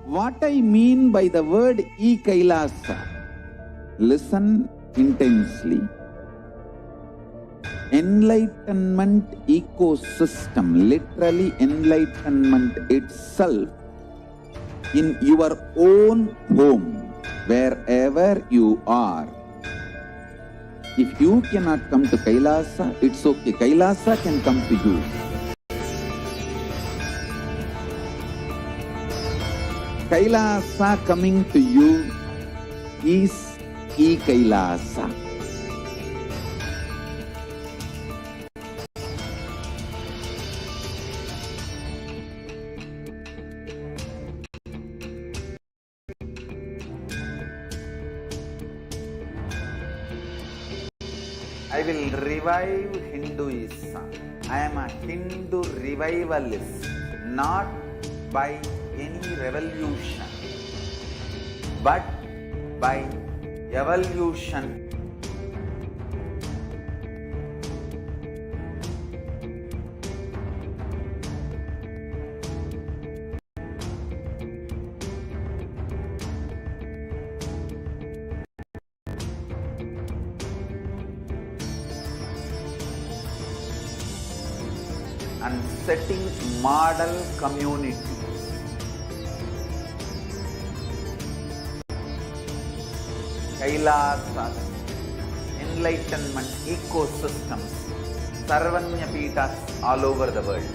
What I mean by the word Kailasa, listen intensely. Enlightenment ecosystem, literally enlightenment itself, in your own home, wherever you are. If you cannot come to Kailasa, it's okay. Kailasa can come to you. Kailasa coming to you is Kailasa. I will revive Hinduism. I am a Hindu revivalist, not by any revolution, but by evolution. And setting model communities. Kailasa, enlightenment ecosystems, Sarvanya Pitas all over the world.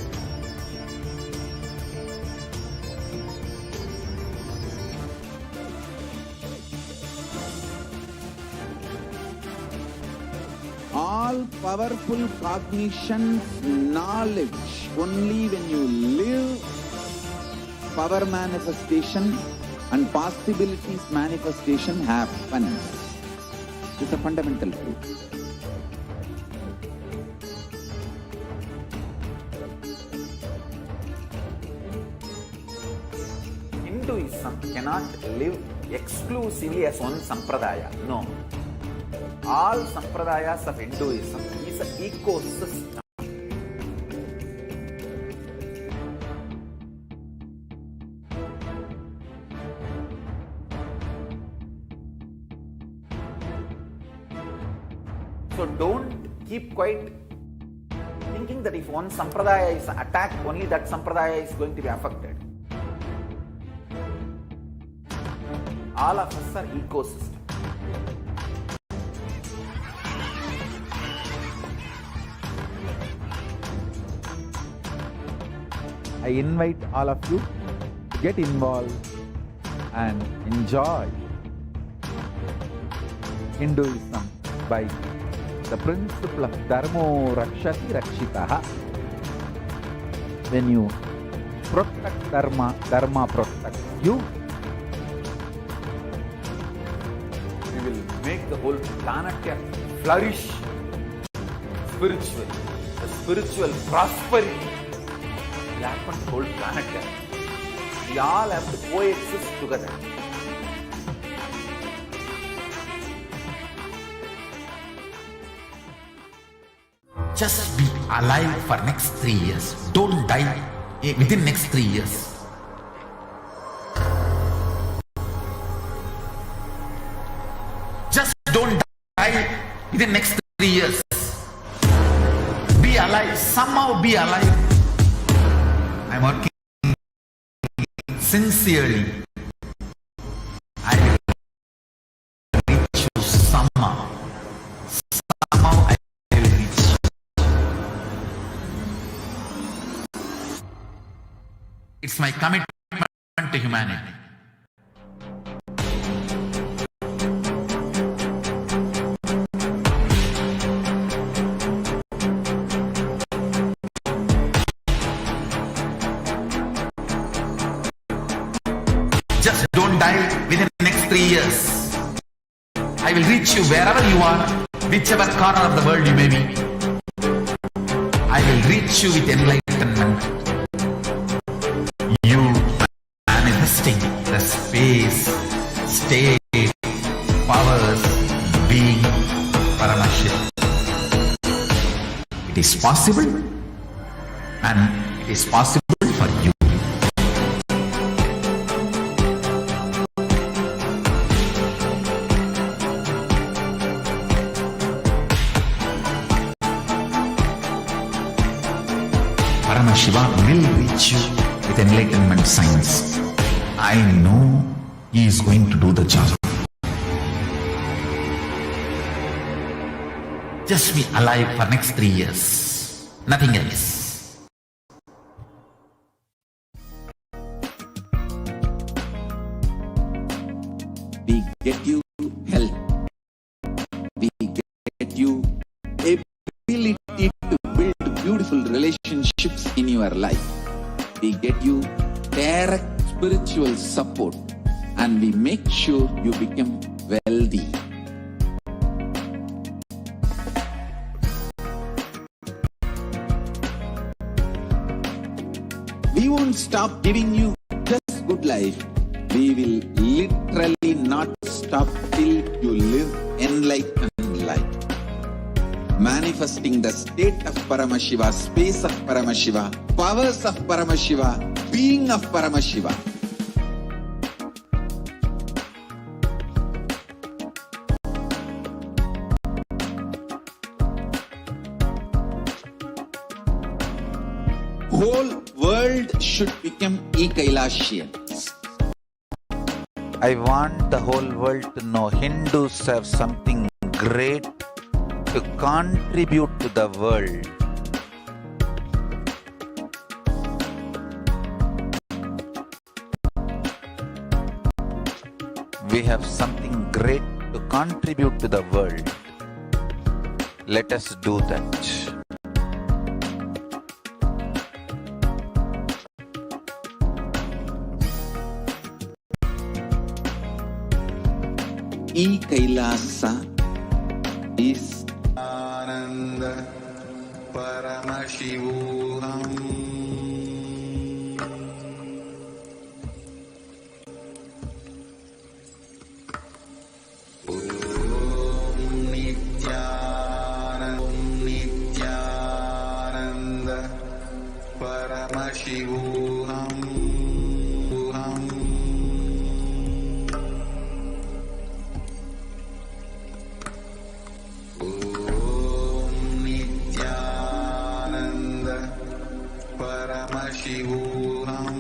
All powerful cognition, knowledge, only when you live, power manifestation and possibilities manifestation happens. It's a fundamental truth. Hinduism cannot live exclusively as one sampradaya. No. All sampradayas of Hinduism is an ecosystem. So don't keep quiet thinking that if one sampradaya is attacked, only that sampradaya is going to be affected. All of us are ecosystem. I invite all of you to get involved and enjoy Hinduism by the principle of Dharmo Rakshati Rakshitaha. When you protect Dharma, Dharma protects you. We will make the whole planet flourish spiritually, the spiritual prosperity. Will happen to the whole planet. We all have to coexist together. Just be alive for next 3 years. Don't die within next 3 years. Just don't die within next 3 years. Be alive. Somehow be alive. I'm working sincerely. I will reach you somehow. Somehow I will reach you. It's my commitment to humanity. Just don't die within the next 3 years. I will reach you wherever you are, whichever corner of the world you may be. I will reach you with enlightenment. You manifesting the space, state, powers, being, Paramashivoham. It is possible, and it is possible for you. Paramashiva will reach you with enlightenment signs. I know he is going to do the job. Just be alive for next 3 years. Nothing else. We get you health. We get you ability to build beautiful relationships in your life. We get you direct spiritual support, and we make sure you become wealthy. We won't stop giving you just good life. We will literally not stop till you live enlightened life. Manifesting the state of Paramashiva, space of Paramashiva, powers of Paramashiva, being of Paramashiva. Whole world should become Kailasians. I want the whole world to know Hindus have something great to contribute to the world. We have something great to contribute to the world. Let us do that. Kailasa is Nithyananda Paramashivoham. Nithyananda Paramashivoham. Paramashivoham.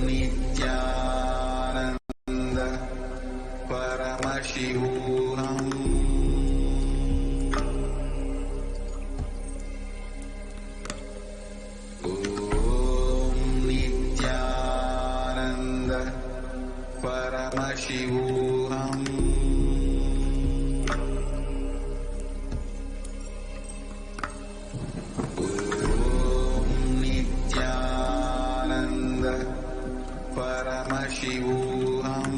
Nithyananda Paramashivoham. Nithyananda Paramashivoham. Nithyananda Paramashivoham.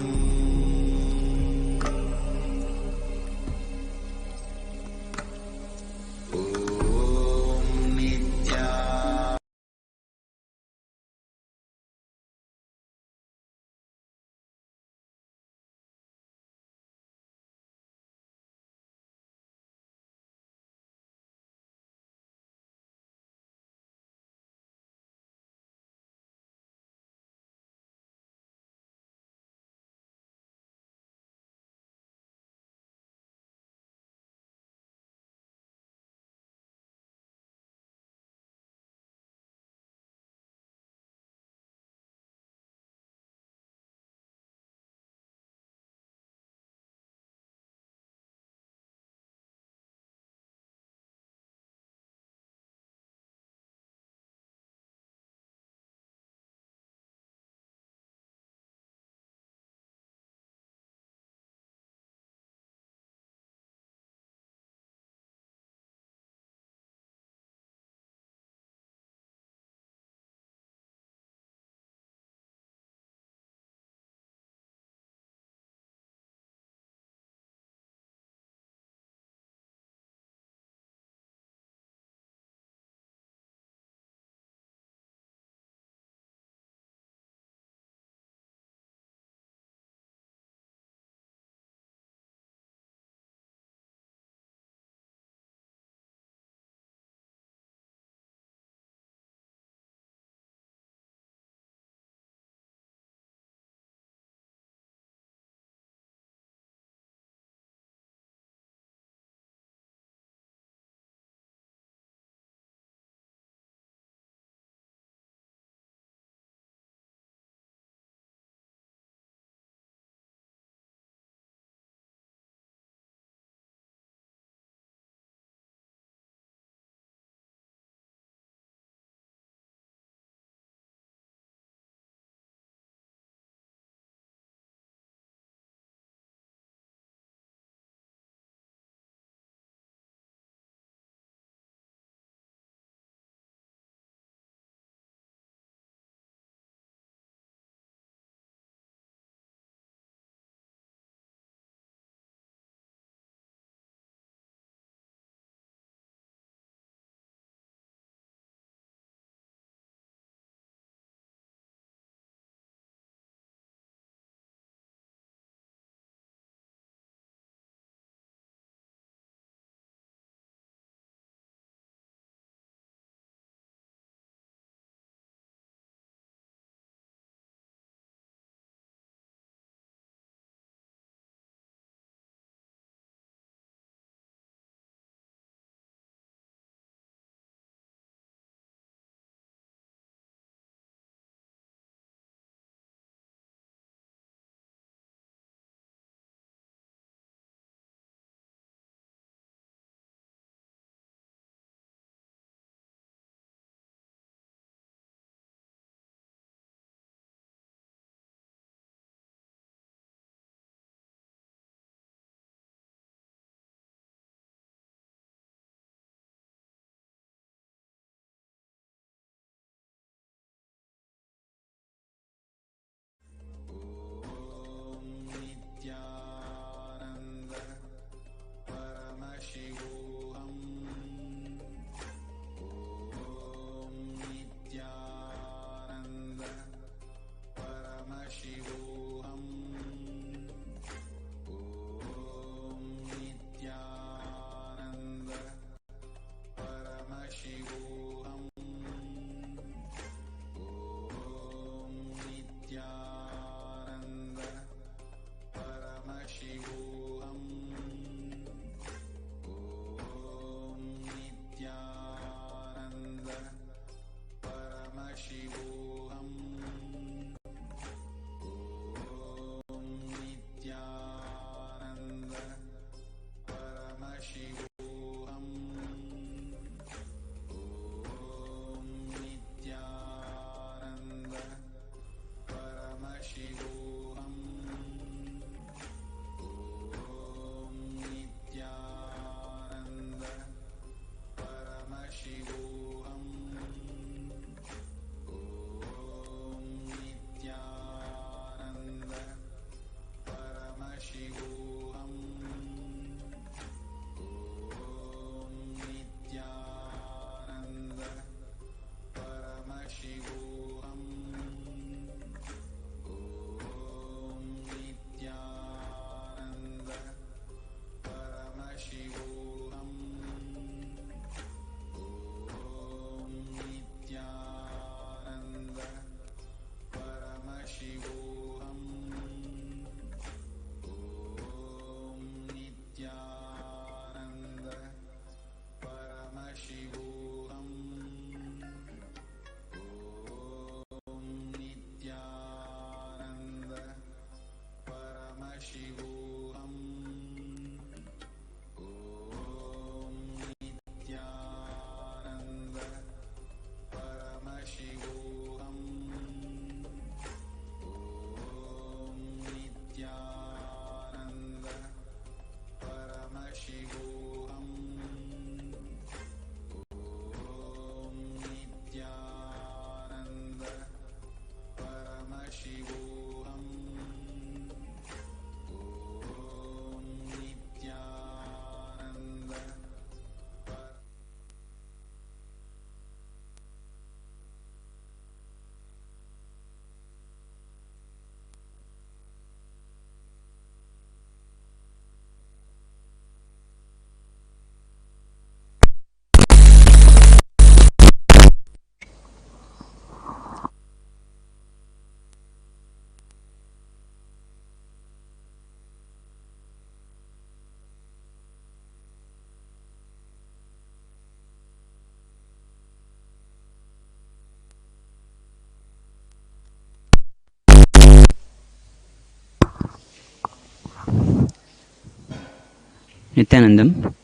Nithyanandam.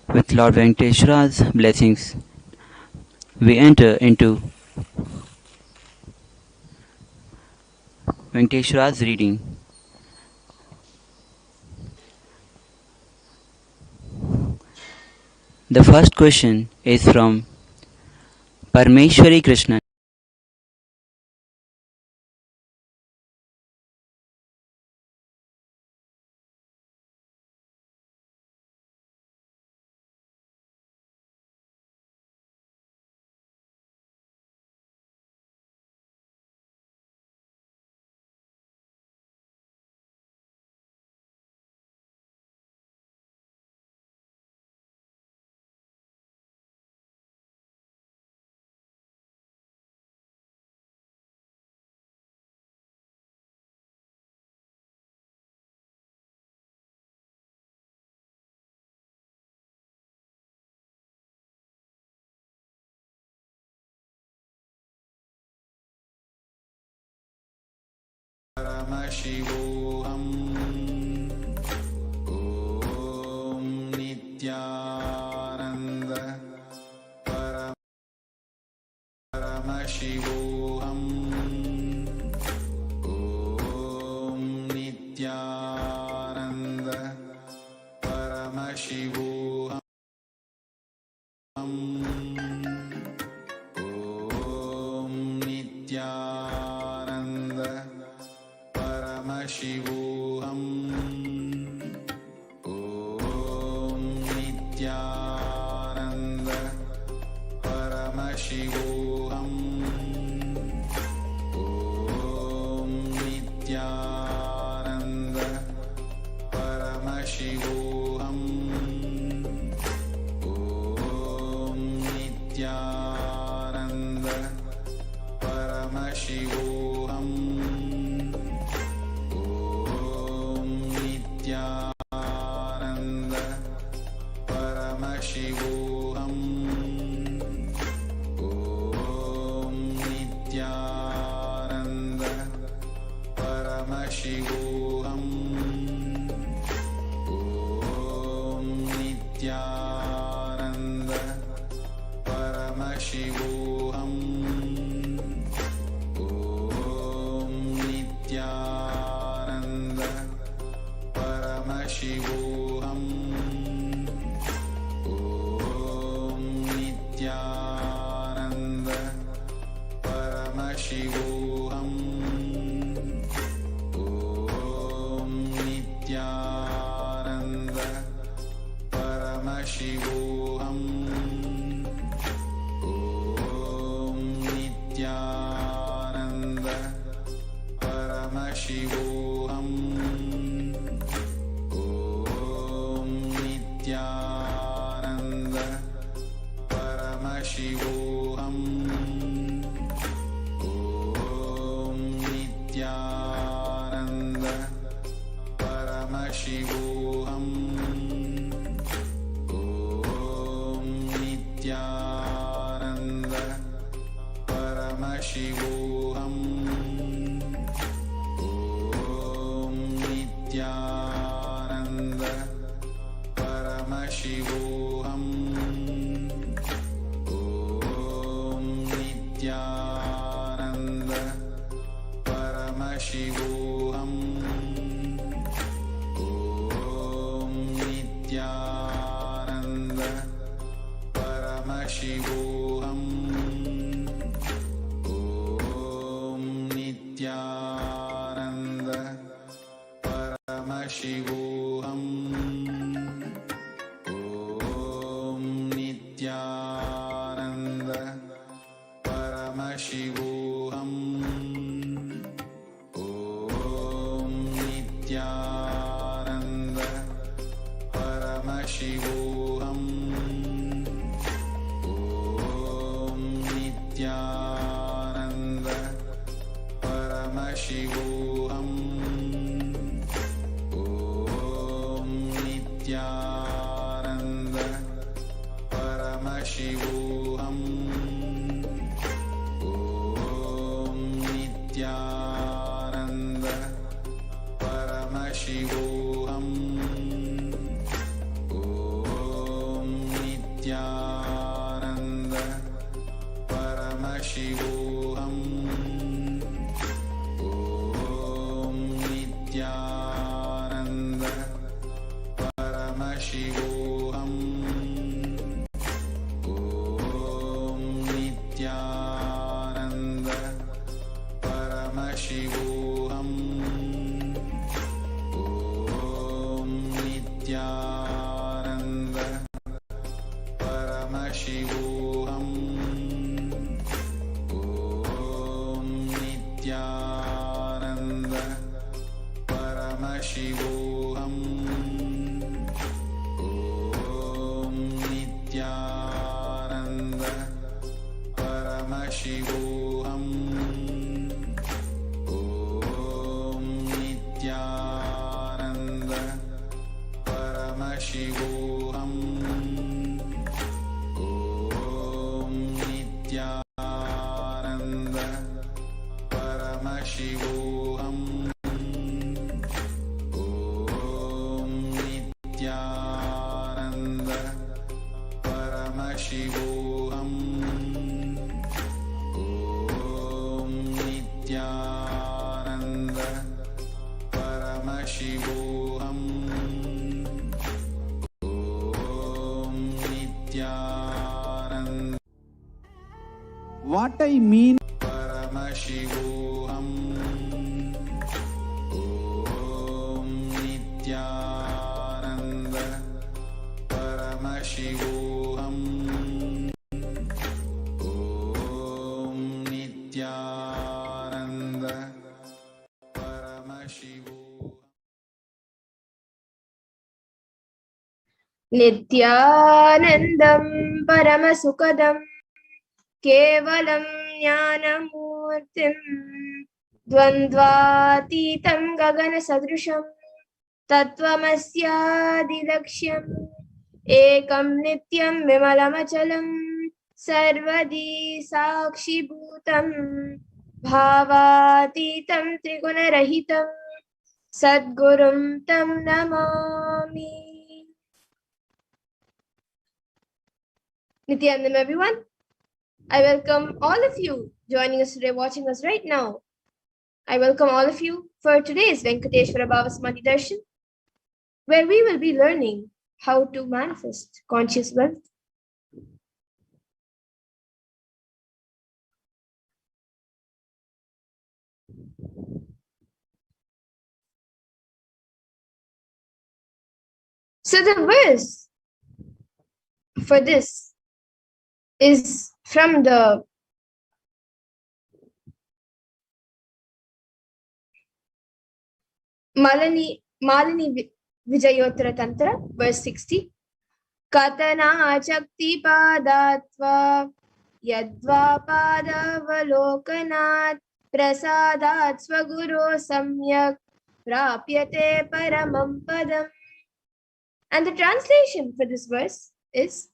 With Lord Venkateshwara's blessings, we enter into Venkateshwara's reading. The first question is from Parameshwari Krishnan. Paramashivoham. Om Nithyananda Paramashivoham. Om Nithyananda Paramashivoham. Om Nithyananda Paramashivoham. Om Nithyananda Paramashivoham. Om Nithyananda Paramashivoham. Om Nithyananda Paramashivoham. Nithyananda Paramashivoham. Om Nithyananda Paramashivoham. Om Nithyananda Paramashivoham. Om Nithyananda Paramashivoham. Om Nithyananda Paramashivoham. Om Nithyananda Paramashivoham. Om Nithyananda Paramashivoham. Om Nithyananda Paramashivoham. Om Nithyananda Paramashivoham. Om Nithyananda Paramashivoham. Om Nithyananda Paramashivoham. Om Nithyananda Paramashivoham. Om Nithyananda Paramashivoham. Om Nithyananda Paramashivoham. Om Nithyananda Paramashivoham. Om Nithyananda Paramashivoham. Om Nithyananda Paramashivoham. Om Nithyananda Paramashivoham. Om Nithyananda Paramashivoham. Paramashivoham. Om Nithyananda Paramashivoham. Om Nithyananda Paramashivoham. Om Nithyananda Paramashivoham. Om Nithyananda Paramashivoham. Om Nithyananda Paramashivoham. Om Nithyananda Paramashivoham. Om Nithyananda Paramashivoham. Om Nithyananda Paramashivoham. Om Nithyananda Paramashivoham. Om Nithyananda What I mean Paramashivoham. Om Nithyananda Paramashivoham. Om Nithyananda Paramashivoham. Nithyanandam Paramasukadam Kevalam Jnanamurtim Dvandvatitam Gagana Sadrusham Tattvamasyadilaksham Ekam Nityam Vimalamachalam Sarvadi Sakshi Bhutam Bhavatitam Trigunarahitam Sadgurum Tam Namami. Nithyanandam, everyone. I welcome all of you joining us today, watching us right now. I welcome all of you for today's Venkateshwara Bhavasamadhi Darshan, where we will be learning how to manifest conscious wealth. So the verse for this is from the Malini Vijayottara Tantra, verse 60. Katana Chakti Padatva Yadva Padavalokanat Prasadat Swaguru Samyak Prapyate Paramam Padam. And the translation for this verse is: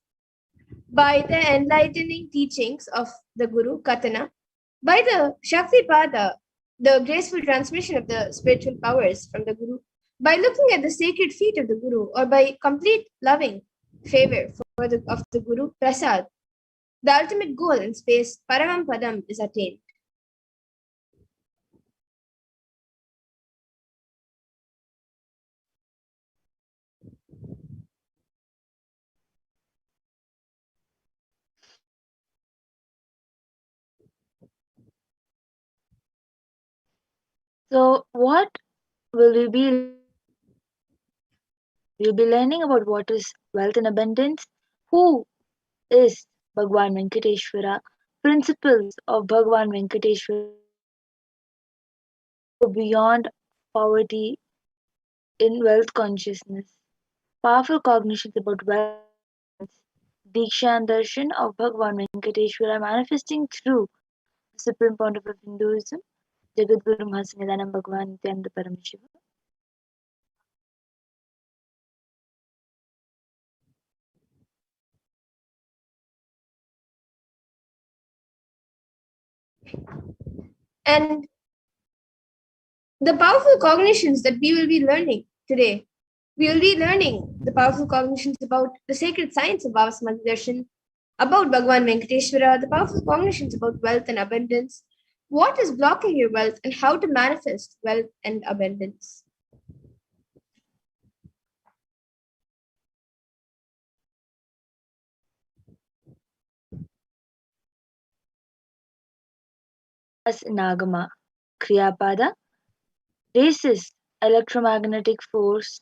by the enlightening teachings of the Guru Katana, by the Shakti Pada, the graceful transmission of the spiritual powers from the Guru, by looking at the sacred feet of the Guru, or by complete loving favor of the Guru Prasad, the ultimate goal in space, Paramam Padam, is attained. So, what will we be? We'll be learning about what is wealth and abundance, who is Bhagwan Venkateshwara, principles of Bhagwan Venkateshwara beyond poverty in wealth consciousness, powerful cognitions about wealth, Diksha and Darshan of Bhagwan Venkateshwara manifesting through the Supreme Pontiff of Hinduism, Jagadguru Mahasannidhanam Bhagwan Nithyananda Paramashivam. And the powerful cognitions that we will be learning today, we will be learning the powerful cognitions about the sacred science of Bhavasamadhi Darshan, about Bhagavan Venkateshwara, the powerful cognitions about wealth and abundance, what is blocking your wealth, and how to manifest wealth and abundance. As in Agama, Kriyapada raises electromagnetic force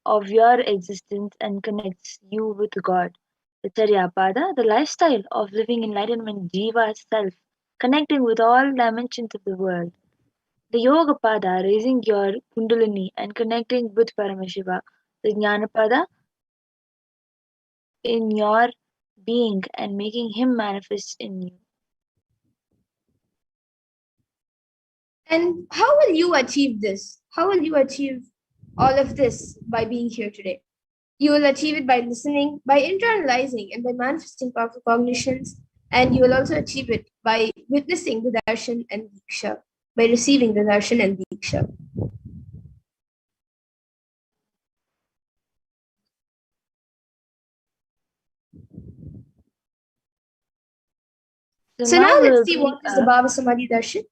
of your existence and connects you with God. The Charyapada, the lifestyle of living enlightenment Jiva self, connecting with all dimensions of the world. The Yogapada, raising your Kundalini and connecting with Paramashiva. The Jnanapada, in your being and making him manifest in you. And how will you achieve this? How will you achieve all of this by being here today? You will achieve it by listening, by internalizing, and by manifesting powerful cognitions. And you will also achieve it by witnessing the Darshan and Diksha, by receiving the Darshan and Diksha. So now let's see what is the Bhavasamadhi Darshan.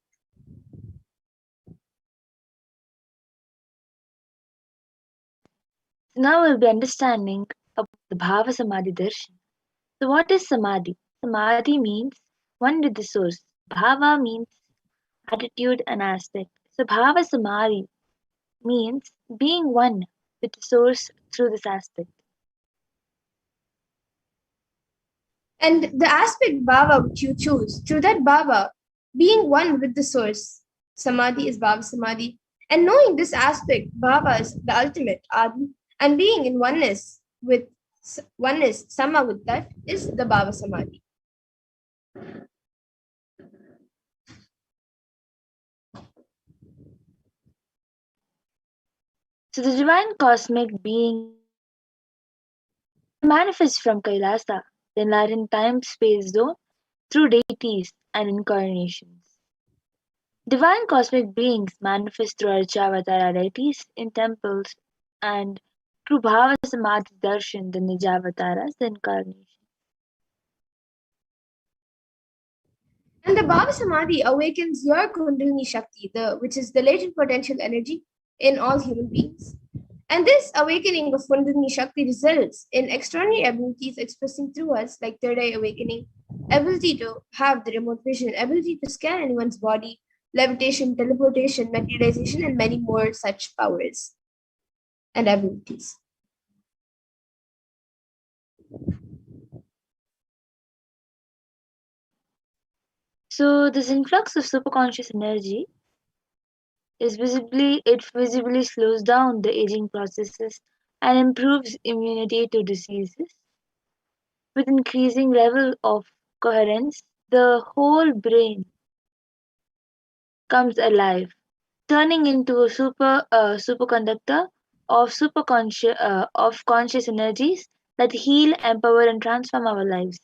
Now we'll be understanding about the Bhavasamadhi Darshan. So what is Samadhi? Samadhi means one with the source. Bhava means attitude and aspect. So Bhavasamadhi means being one with the source through this aspect. And the aspect bhava which you choose, through that bhava, being one with the source, samadhi is bhava samadhi. And knowing this aspect, bhava is the ultimate, adi, and being in oneness, sama with that, is the bhava samadhi. So the divine cosmic being manifests from Kailasa, the enlightened time-space zone, through deities and incarnations. Divine cosmic beings manifest through Archavatara deities in temples and through Bhavasamadhi Darshan, the Nijavataras, the incarnations. And the bhava samadhi awakens your kundalini shakti, which is the latent potential energy in all human beings. And this awakening of kundalini shakti results in extraordinary abilities expressing through us, like third eye awakening, ability to have the remote vision, ability to scan anyone's body, levitation, teleportation, materialization, and many more such powers and abilities. So this influx of superconscious energy visibly slows down the aging processes and improves immunity to diseases. With increasing level of coherence, the whole brain comes alive, turning into a superconductor of conscious energies that heal, empower, and transform our lives.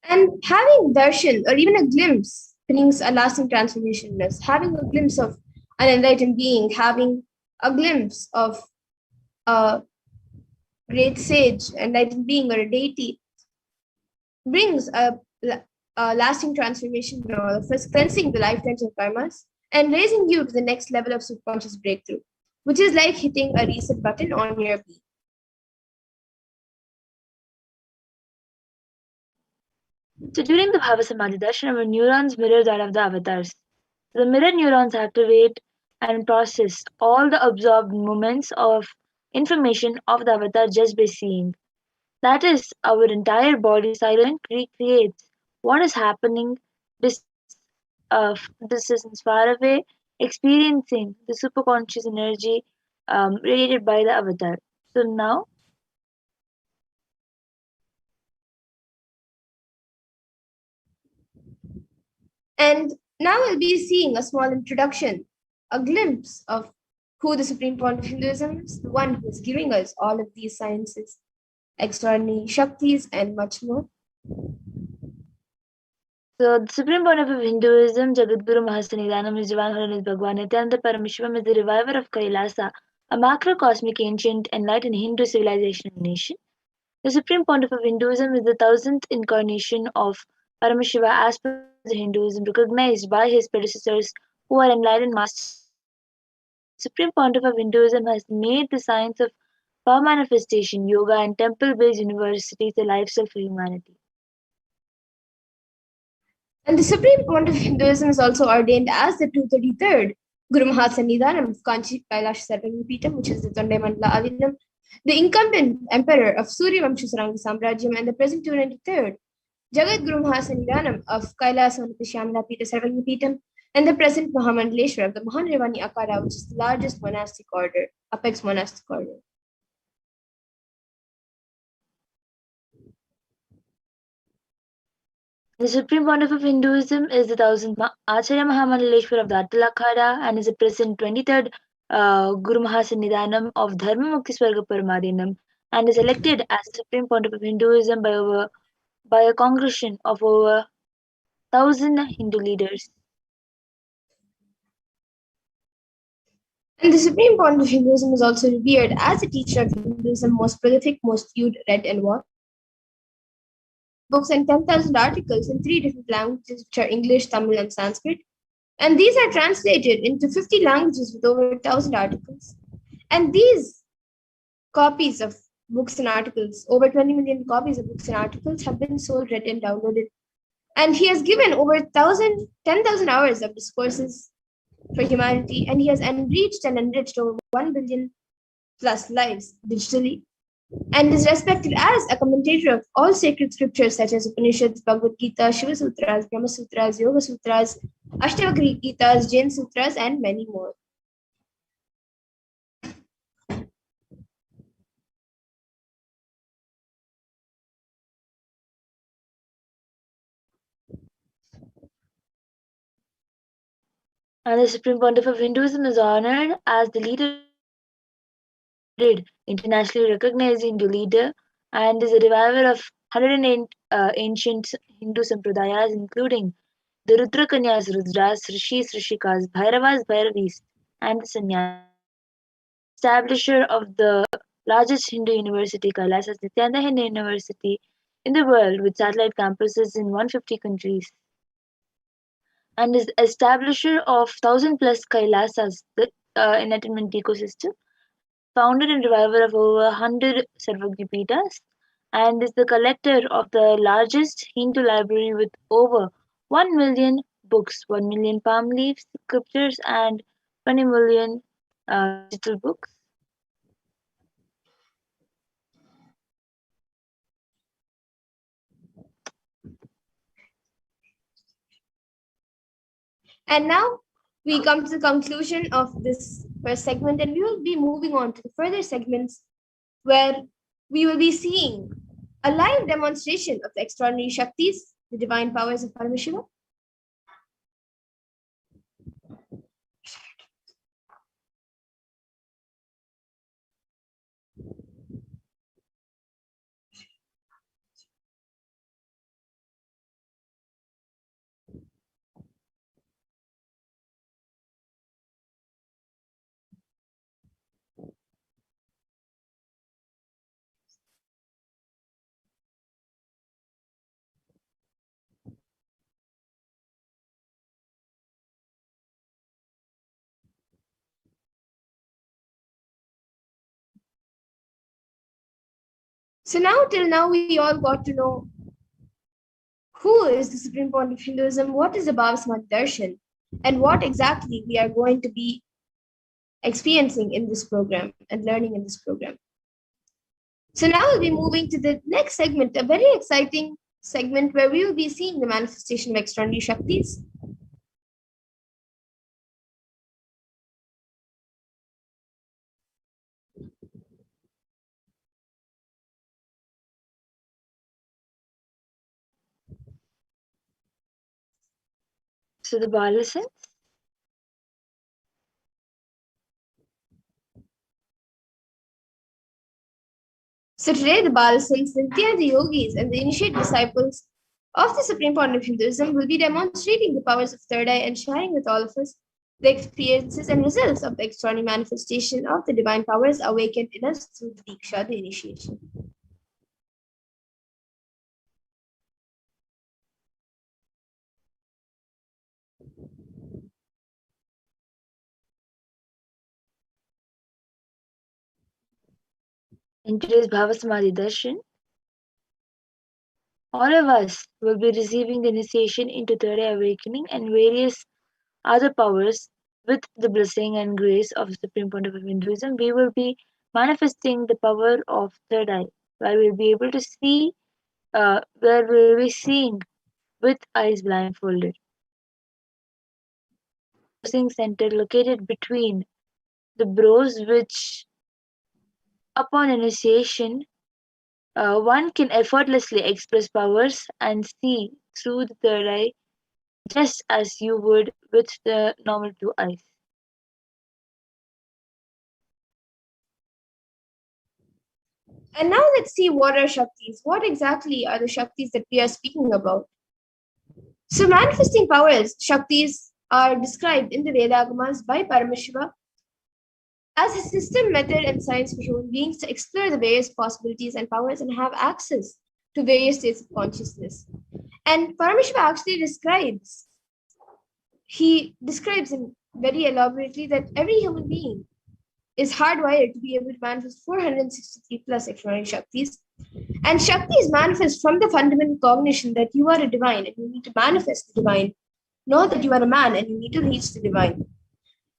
And having darshan or even a glimpse brings a lasting transformation in us. Having a glimpse of an enlightened being, having a glimpse of a great sage, enlightened being, or a deity brings a lasting transformation in all of us, cleansing the lifetimes of karmas and raising you to the next level of subconscious breakthrough, which is like hitting a reset button on your being. So during the Bhavasamadhi Darshan, our neurons mirror that of the avatars. The mirror neurons activate and process all the absorbed moments of information of the avatar just by seeing. That is, our entire body silently recreates what is happening distance far away, experiencing the superconscious energy radiated by the avatar. So now, And now we'll be seeing a small introduction, a glimpse of who the Supreme Point of Hinduism is, the one who is giving us all of these sciences, extraordinary Shaktis, and much more. so the supreme point of Hinduism, Jagadguru Mahasanidanam, is divine holiness Bhagavan Nithyananda Paramashivam, is the reviver of Kailasa, a macrocosmic ancient enlightened Hindu civilization and nation. The Supreme Pontiff of Hinduism is the 1000th incarnation of Paramashiva as per the Hinduism, recognized by his predecessors who are enlightened masters. The Supreme Pontiff of Hinduism has made the science of power manifestation, yoga, and temple-based universities a lifestyle for humanity. And the Supreme Pontiff of Hinduism is also ordained as the 233rd Guru Mahasannidhanam of Kanchi Kailasa Sarvangapeetham, which is the Tondai Mandala Adinam, the incumbent emperor of Suryavamsha Saranga Samrajyam, and the present 293rd Jagat Guru Mahasannidhanam of Kailasa Shyamala Pita Sarvangapeetham, and the present Mahamandaleshwar of the Mahanrevani Akara, which is the largest monastic order, apex monastic order. The Supreme Pontiff of Hinduism is the 1000th Acharya Mahamandaleshwar of the Attal Akhada and is the present 23rd Guru Mahasannidhanam of Dharma Mukti Swarga Paramadinam and is elected as the Supreme Pontiff of Hinduism by a congregation of over 1000 Hindu leaders. And the Supreme Pontiff of Hinduism is also revered as a teacher of Hinduism, most prolific, most viewed, read, and watched. Books and 10,000 articles in 3 different languages, which are English, Tamil, and Sanskrit. And these are translated into 50 languages with over 1,000 articles. And these copies of books and articles, over 20 million copies of books and articles, have been sold, read, and downloaded. And he has given over 10,000 hours of discourses for humanity, and he has enriched and enriched over 1 billion plus lives digitally, and is respected as a commentator of all sacred scriptures such as Upanishads, Bhagavad Gita, Shiva Sutras, Brahma Sutras, Yoga Sutras, Ashtavakra Gitas, Jain Sutras, and many more. And the Supreme Pontiff of Hinduism is honored as the leader, internationally recognized Hindu leader, and is a reviver of 108 ancient Hindu sampradayas, including the Rudra Kanyas, Rudras, Rishis, Rishikas, Bhairavas, Bhairavis, and the Sannyas. Establisher of the largest Hindu university, Kailasa Nithyananda Hindu University in the world, with satellite campuses in 150 countries, and is establisher of 1,000 plus Kailasas, the enlightenment ecosystem, founder and reviver of over 100 Sarvagyapitas, and is the collector of the largest Hindu library with over 1 million books, 1 million palm leaves, scriptures, and 20 million digital books. And now we come to the conclusion of this first segment, and we will be moving on to the further segments where we will be seeing a live demonstration of the extraordinary Shaktis, the divine powers of Paramashiva. So now, till now, we all got to know who is the Supreme Pontiff of Hinduism, what is the Bhavasamadhi Darshan, and what exactly we are going to be experiencing in this program and learning in this program. So now we'll be moving to the next segment, a very exciting segment where we will be seeing the manifestation of extraordinary Shaktis. So the Balasans. So today, the Balasans, the Nithyananda yogis, and the initiate disciples of the Supreme Pontiff of Hinduism will be demonstrating the powers of third eye and sharing with all of us the experiences and results of the extraordinary manifestation of the divine powers awakened in us through the Diksha, the initiation. In today's Bhavasamadhi Darshan, all of us will be receiving the initiation into third eye awakening and various other powers with the blessing and grace of the Supreme Pontiff of Hinduism. We will be manifesting the power of third eye, where we'll be able to see, where we'll be seeing with eyes blindfolded. Center located between the brows, which upon initiation one can effortlessly express powers and see through the third eye just as you would with the normal two eyes. And now let's see what are Shaktis. What exactly are the Shaktis that we are speaking about? So manifesting powers, Shaktis, are described in the Vedagamas by Paramashiva as a system, method, and science for human beings to explore the various possibilities and powers and have access to various states of consciousness. And Paramashiva actually describes in very elaborately that every human being is hardwired to be able to manifest 463 plus extraordinary Shaktis. And Shaktis manifest from the fundamental cognition that you are a divine and you need to manifest the divine, not that you are a man and you need to reach the divine.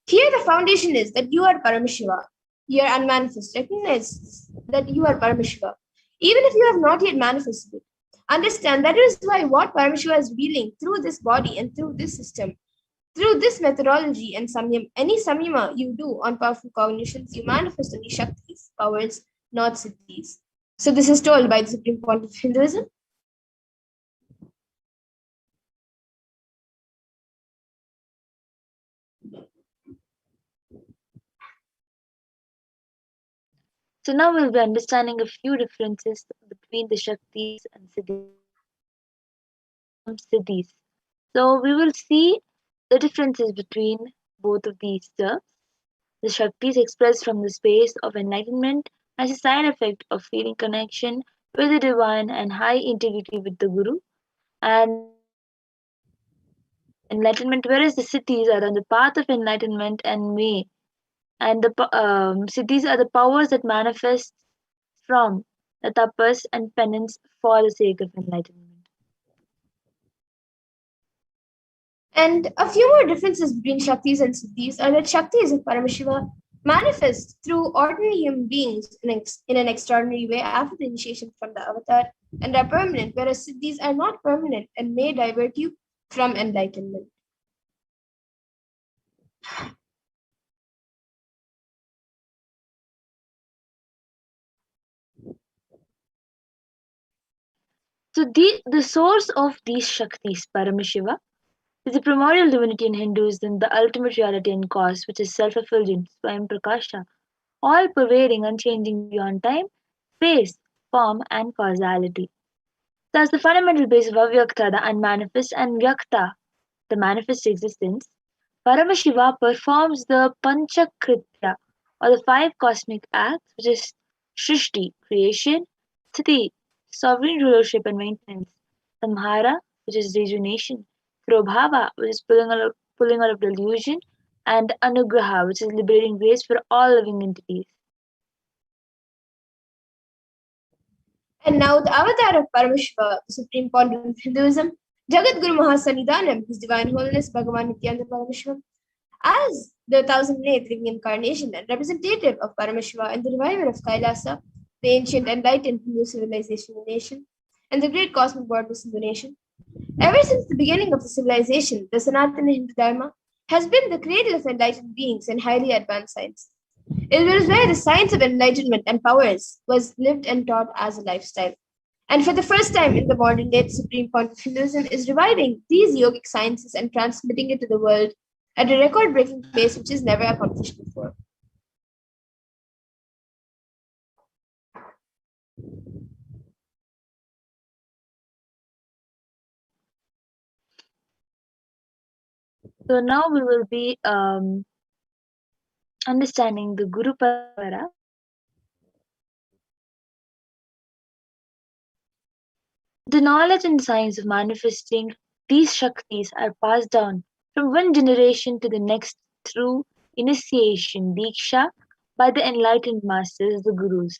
Here, the foundation is that you are Paramashiva. You are unmanifest. Recognize that you are Paramashiva. Even if you have not yet manifested it, understand that is why what Paramashiva is revealing through this body and through this system, through this methodology and samyam, any samyama you do on powerful cognitions, you manifest only Shaktis, powers, not siddhis. So this is told by the Supreme Pontiff of Hinduism. So now we'll be understanding a few differences between the Shaktis and Siddhis. So we will see the differences between both of these terms. The Shaktis expressed from the space of enlightenment as a side effect of feeling connection with the divine and high integrity with the Guru, and enlightenment, whereas the Siddhis are on the path of enlightenment and may, and the Siddhis are the powers that manifest from the tapas and penance for the sake of enlightenment. And a few more differences between Shaktis and Siddhis are that Shaktis of Paramashiva manifest through ordinary human beings in an extraordinary way after the initiation from the avatar and are permanent, whereas Siddhis are not permanent and may divert you from enlightenment. So the source of these Shaktis, Paramashiva, is the primordial divinity in Hinduism, the ultimate reality and cause, which is self-effulgent, Swayam Prakasha, all pervading, unchanging beyond time, space, form, and causality. Thus, the fundamental base of Avyakta, the unmanifest, and Vyakta, the manifest existence, Paramashiva performs the Panchakritya, or the five cosmic acts, which is Shrishti, creation, Sthiti, sovereign rulership and maintenance, Samhara, which is rejuvenation, Prabhava, which is pulling out of delusion, and Anugraha, which is liberating grace for all living entities. And now the avatar of Paramashiva, the Supreme Pontiff of Hinduism, Jagat Guru Mahasannidhanam, His Divine Holiness Bhagavan Nithyananda Paramashivam, as the 1008th living incarnation and representative of Paramashiva and the reviver of Kailasa, the ancient enlightened Hindu civilization and nation, and the great cosmic goddess in the nation. Ever since the beginning of the civilization, the Sanatana Hindu Dharma has been the cradle of enlightened beings and highly advanced science. It was where the science of enlightenment and powers was lived and taught as a lifestyle. And for the first time in the modern day, the Supreme Pontiff of Hinduism is reviving these yogic sciences and transmitting it to the world at a record-breaking pace which is never accomplished before. So now we will be understanding the Guru Parampara. The knowledge and science of manifesting these Shaktis are passed down from one generation to the next through initiation, Diksha, by the enlightened masters, the Gurus.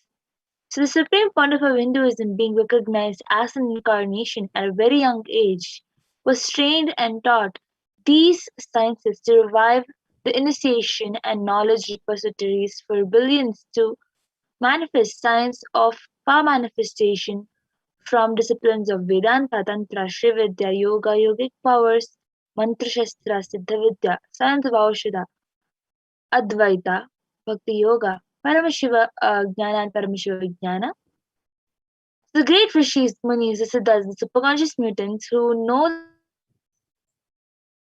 So the supreme point of Hinduism, being recognized as an incarnation at a very young age, was trained and taught these sciences to revive the initiation and knowledge repositories for billions to manifest science of power manifestation from disciplines of Vedanta, Tantra, Srividya, Yoga, Yogic powers, Mantra Shastra, Siddha Vidya, science of Aushadha, Advaita, Bhakti Yoga, Paramashiva Jnana and Paramashiva Vijnana. The great rishis, munis, the siddhas, the superconscious mutants who know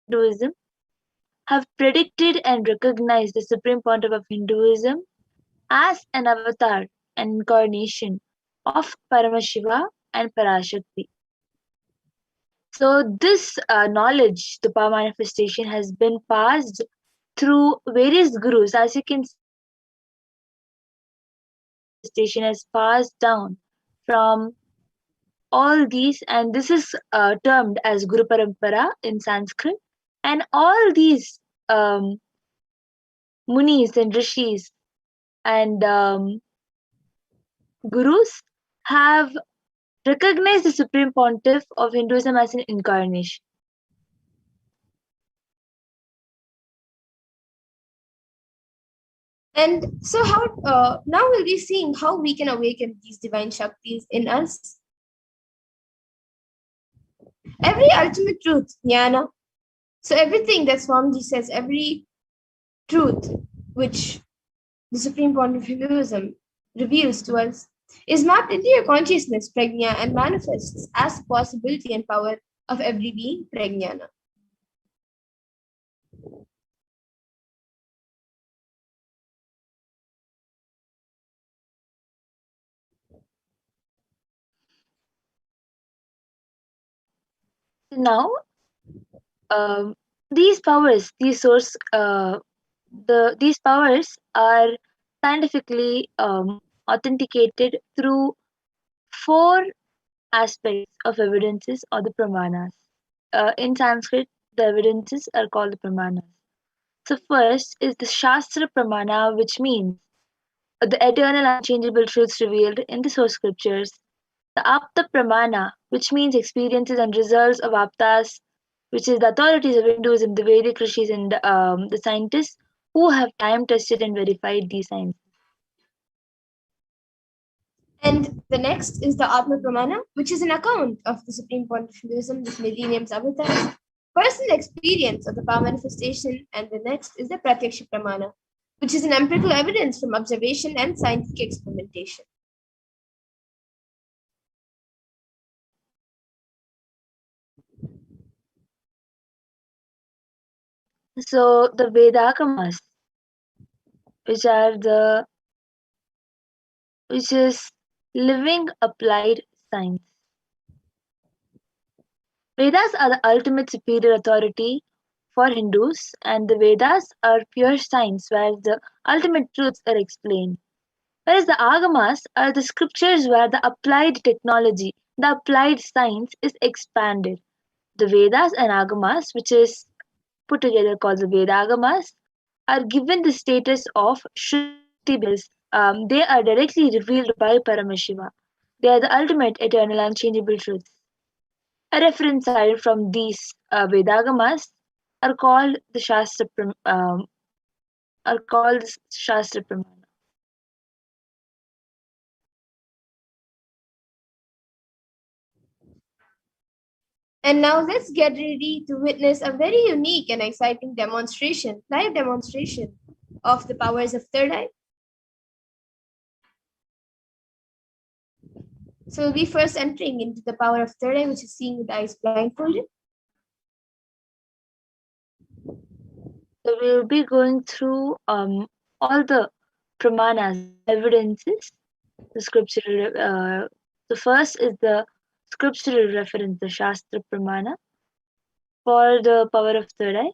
Hinduism have predicted and recognized the supreme pontiff of Hinduism as an avatar, an incarnation of Paramashiva and Parashakti. So this knowledge, the power manifestation, has been passed through various gurus. As you can see, manifestation has passed down from all these, and this is termed as Guru Parampara in Sanskrit. And all these munis and rishis and gurus have recognized the supreme pontiff of Hinduism as an incarnation. And so, how now we'll be seeing how we can awaken these divine Shaktis in us. Every ultimate truth, jnana. So, everything that Swamiji says, every truth which the Supreme Point of Hinduism reveals to us is mapped into your consciousness, prajna, and manifests as the possibility and power of every being, prajnana. Now, these powers, these powers are scientifically authenticated through 4 aspects of evidences or the pramanas. In Sanskrit, the evidences are called the pramanas. So first is the Shastra Pramana, which means the eternal unchangeable truths revealed in the source scriptures. The Apta Pramana, which means experiences and results of Aptas, which is the authorities of Hinduism, the Vedic rishis, and the scientists who have time tested and verified these sciences. And the next is the Atma Pramana, which is an account of the Supreme Point of Hinduism, this millennium's avatars, personal experience of the power manifestation. And the next is the Pratyaksha Pramana, which is an empirical evidence from observation and scientific experimentation. So the Vedagamas, which is living applied science. Vedas are the ultimate superior authority for Hindus, and the Vedas are pure science where the ultimate truths are explained. Whereas the Agamas are the scriptures where the applied technology, the applied science is expanded. The Vedas and Agamas, which is put together called the Vedagamas, are given the status of Shruti because they are directly revealed by Paramashiva. They are the ultimate eternal unchangeable truths. A reference cited from these Vedagamas are called the Shastra Pramana. And now let's get ready to witness a very unique and exciting demonstration, live demonstration of the powers of third eye. So we'll be first entering into the power of third eye, which is seeing with eyes blindfolded. So we'll be going through all the pramanas, evidences, the scriptural. The first is the scriptural reference, the Shastra Pramana, for the power of third eye.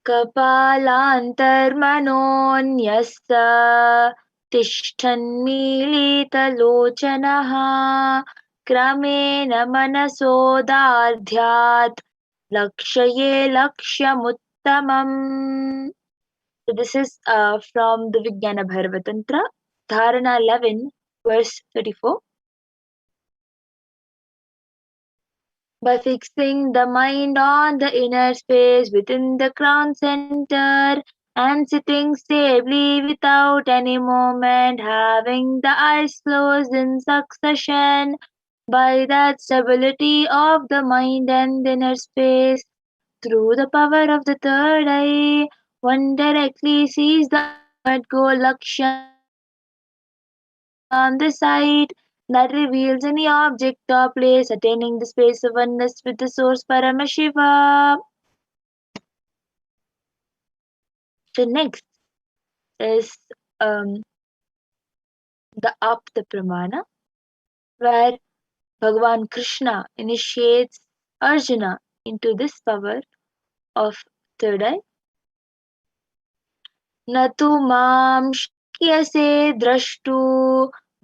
कपालान्तर्मनोऽन्यस्य तिष्ठन्मीलितलोचनः क्रमेण मनसोदार्ध्यात् लक्ष्ये लक्ष्यमुत्तमम्. So this is from the Vijnana Bhairava Tantra, Dharana 11, verse 34. By fixing the mind on the inner space within the crown center and sitting stably without any movement, having the eyes closed in succession, by that stability of the mind and inner space, through the power of the third eye, one directly sees the ultimate goal Lakshya on the sight that reveals any object or place attaining the space of oneness with the source Paramashiva. The next is the Apta Pramana, where Bhagavan Krishna initiates Arjuna into this power of third eye. न तु मां शक्यसे द्रष्टु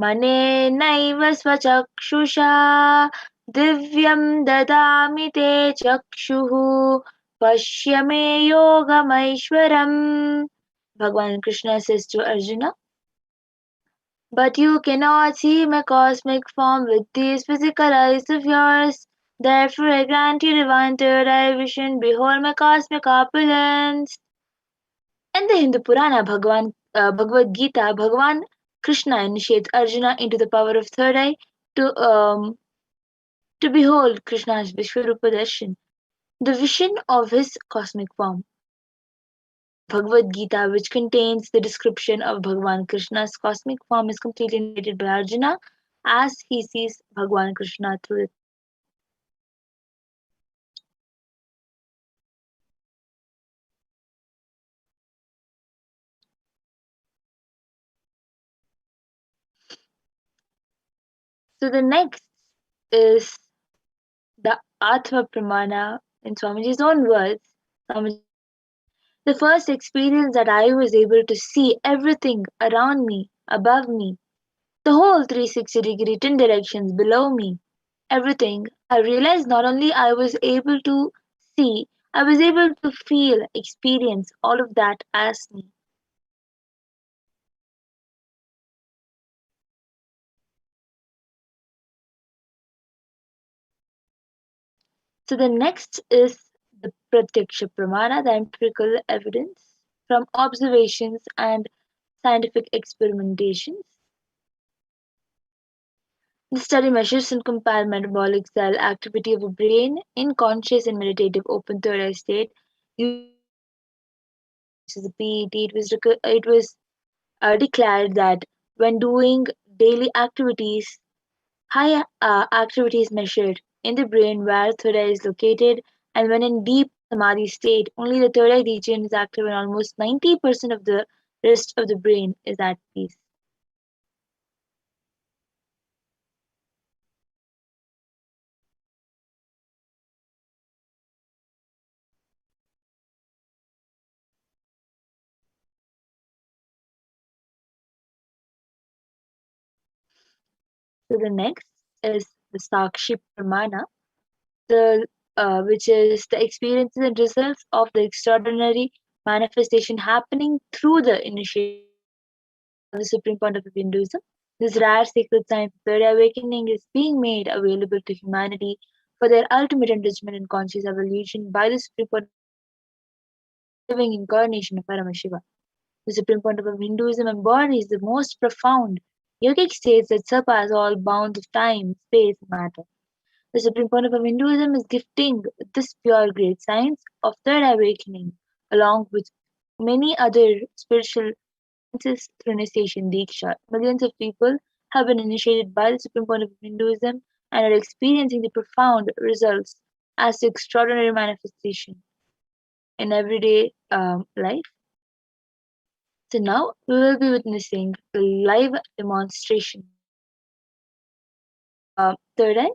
मनेनैव स्वचक्षुषा दिव्यं ददामि ते चक्षुः पश्य मे योगमैश्वरम्. Bhagavan Krishna says to Arjuna, but you cannot see my cosmic form with these physical eyes of yours. Therefore I grant you divine third eye vision. Behold my cosmic opulence. In the Hindu Purana Bhagavad Gita, Bhagavan Krishna initiates Arjuna into the power of third eye to behold Krishna's Vishwarupa Darshan, the vision of his cosmic form. Bhagavad Gita, which contains the description of Bhagavan Krishna's cosmic form, is completely narrated by Arjuna as he sees Bhagavan Krishna through it. So the next is the Atma Pramana in Swamiji's own words. Swamiji, the first experience that I was able to see everything around me, above me, the whole 360-degree 10 directions below me, everything, I realized not only I was able to see, I was able to feel, experience all of that as me. So the next is the Pratyaksha Pramana, the empirical evidence from observations and scientific experimentations. The study measures and compares metabolic cell activity of a brain in conscious and meditative open third eye state. This is a PET. It was declared that when doing daily activities, high activity is measured in the brain where third eye is located, and when in deep samadhi state, only the third eye region is active, and almost 90% of the rest of the brain is at peace. So the next is the Sakshi Pramana, the which is the experiences and results of the extraordinary manifestation happening through the initiation of the supreme point of Hinduism. This rare sacred science of third awakening is being made available to humanity for their ultimate enrichment and conscious evolution by the supreme point, living incarnation of Paramashiva. The supreme point of Hinduism embodies the most profound yogic states that surpass all bounds of time, space, and matter. The supreme point of Hinduism is gifting this pure great science of third awakening, along with many other spiritual sciences through initiation Diksha. Millions of people have been initiated by the supreme point of Hinduism and are experiencing the profound results as the extraordinary manifestation in everyday life. So now we will be witnessing the live demonstration. Third eye.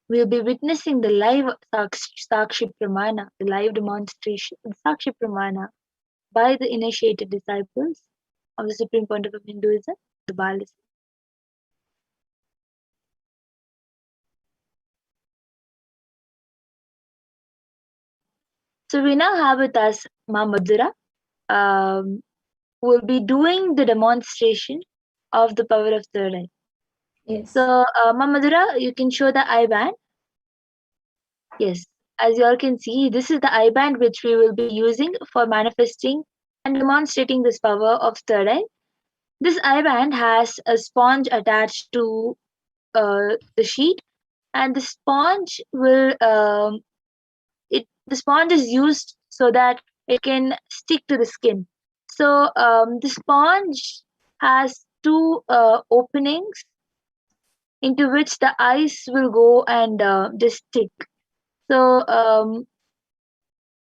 we'll be witnessing the live Sakshi Pramana, the live demonstration of Sakshi Pramana by the initiated disciples of the Supreme Pontiff of Hinduism, the Balis. So we now have with us Ma Madhura, who will be doing the demonstration of the power of third eye. Yes. So, Ma Madhura, you can show the eye band. Yes, as you all can see, this is the eye band which we will be using for manifesting and demonstrating this power of third eye. This eye band has a sponge attached to the sheet, and the sponge will the sponge is used so that it can stick to the skin. So the sponge has two openings into which the ice will go and just stick. So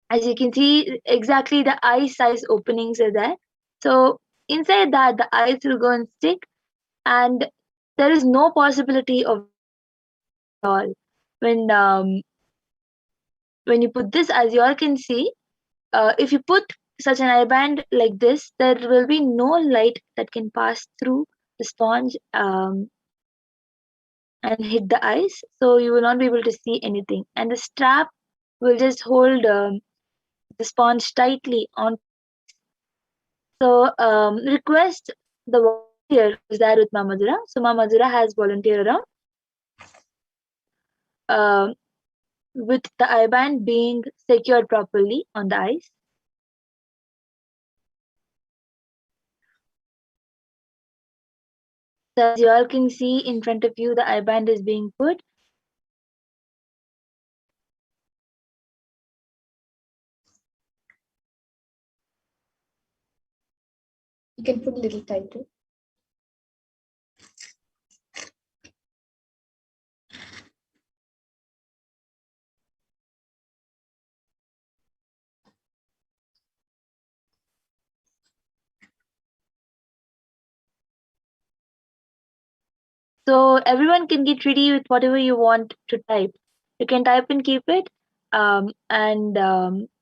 as you can see, exactly the eye size openings are there. So inside that, the ice will go and stick, and there is no possibility of all when you put this, as you all can see, if you put such an eye band like this, there will be no light that can pass through the sponge and hit the ice, so you will not be able to see anything, and the strap will just hold the sponge tightly on. So request the volunteer who's there with Mamadura. So Mamadura has volunteered around with the eye band being secured properly on the ice. So as you all can see in front of you, the eye band is being put. You can put a little tighter. So everyone can get ready with whatever you want to type. You can type and keep it, and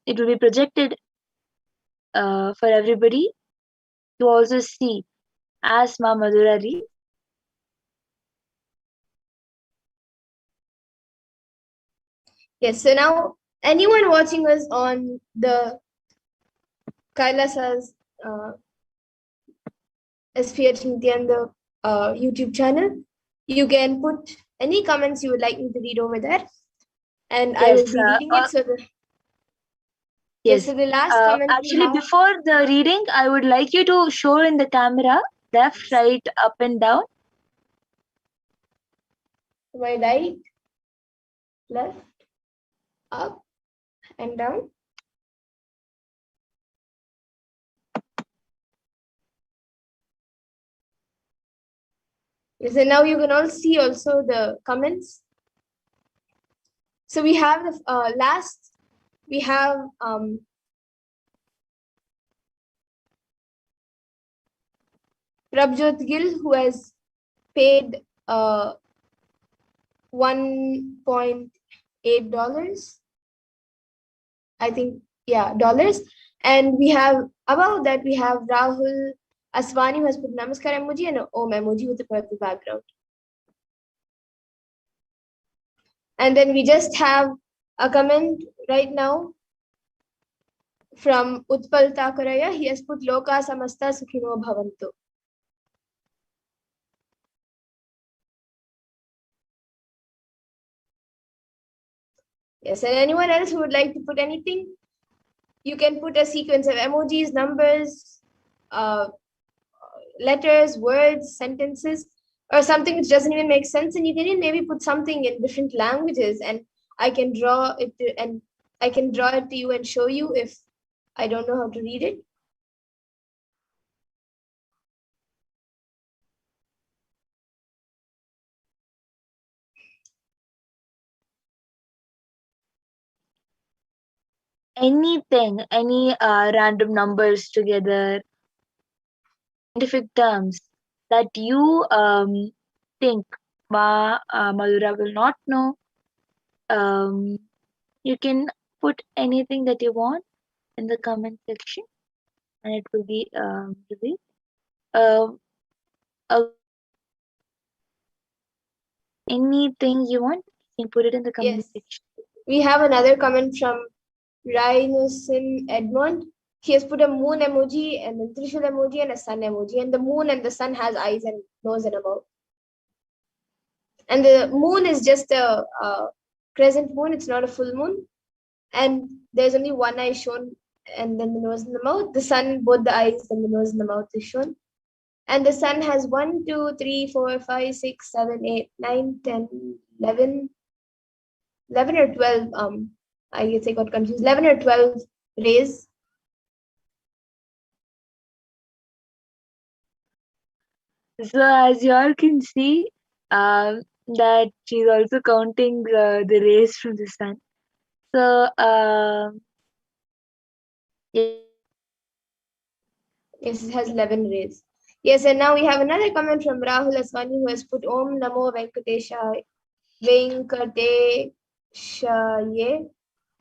it will be projected for everybody to also see as Ma Madhura reads. Yes, so now anyone watching us on the Kailasa's HDH Nithyananda YouTube channel, you can put any comments you would like me to read over there, and I will Yes, be reading it. So yes. So the last comment we Actually, have, before the reading, I would like you to show in the camera left, right, up, and down. my right, left, up, and down. Yes, and now you can all see also the comments. So we have the last, we have Prabjot Gill, who has paid $1.8, I think, yeah, dollars. And we have, above that, we have Rahul Aswani, who has put Namaskar emoji and an Om emoji with a purple background. And then we just have a comment right now from Utpal Takaraya. He has put Loka Samasta Sukhino Bhavantu. Yes, and anyone else who would like to put anything, you can put a sequence of emojis, numbers, letters, words, sentences, or something which doesn't even make sense, and you can even maybe put something in different languages, and I can draw it to you and show you if I don't know how to read it. Anything, any random numbers together, scientific terms that you think Madhura will not know, you can put anything that you want in the comment section, and it will be revealed. Uh, anything you want, you can put it in the comment Yes. section. We have another comment from Rhinusin Edmond. He has put a moon emoji and a Trishul emoji and a sun emoji. And the moon and the sun has eyes and nose and a mouth. And the moon is just a crescent moon. It's not a full moon. And there's only one eye shown, and then the nose and the mouth. The sun, both the eyes and the nose and the mouth is shown. And the sun has 1, 2, 3, 4, 5, 6, 7, 8, 9, 10, 11 or 12. I guess I got confused. 11 or 12 rays. So as you all can see, that she's also counting the rays from the sun. So Yes, it has 11 rays. Yes, and now we have another comment from Rahul Aswani who has put Om Namo Venkateshaye,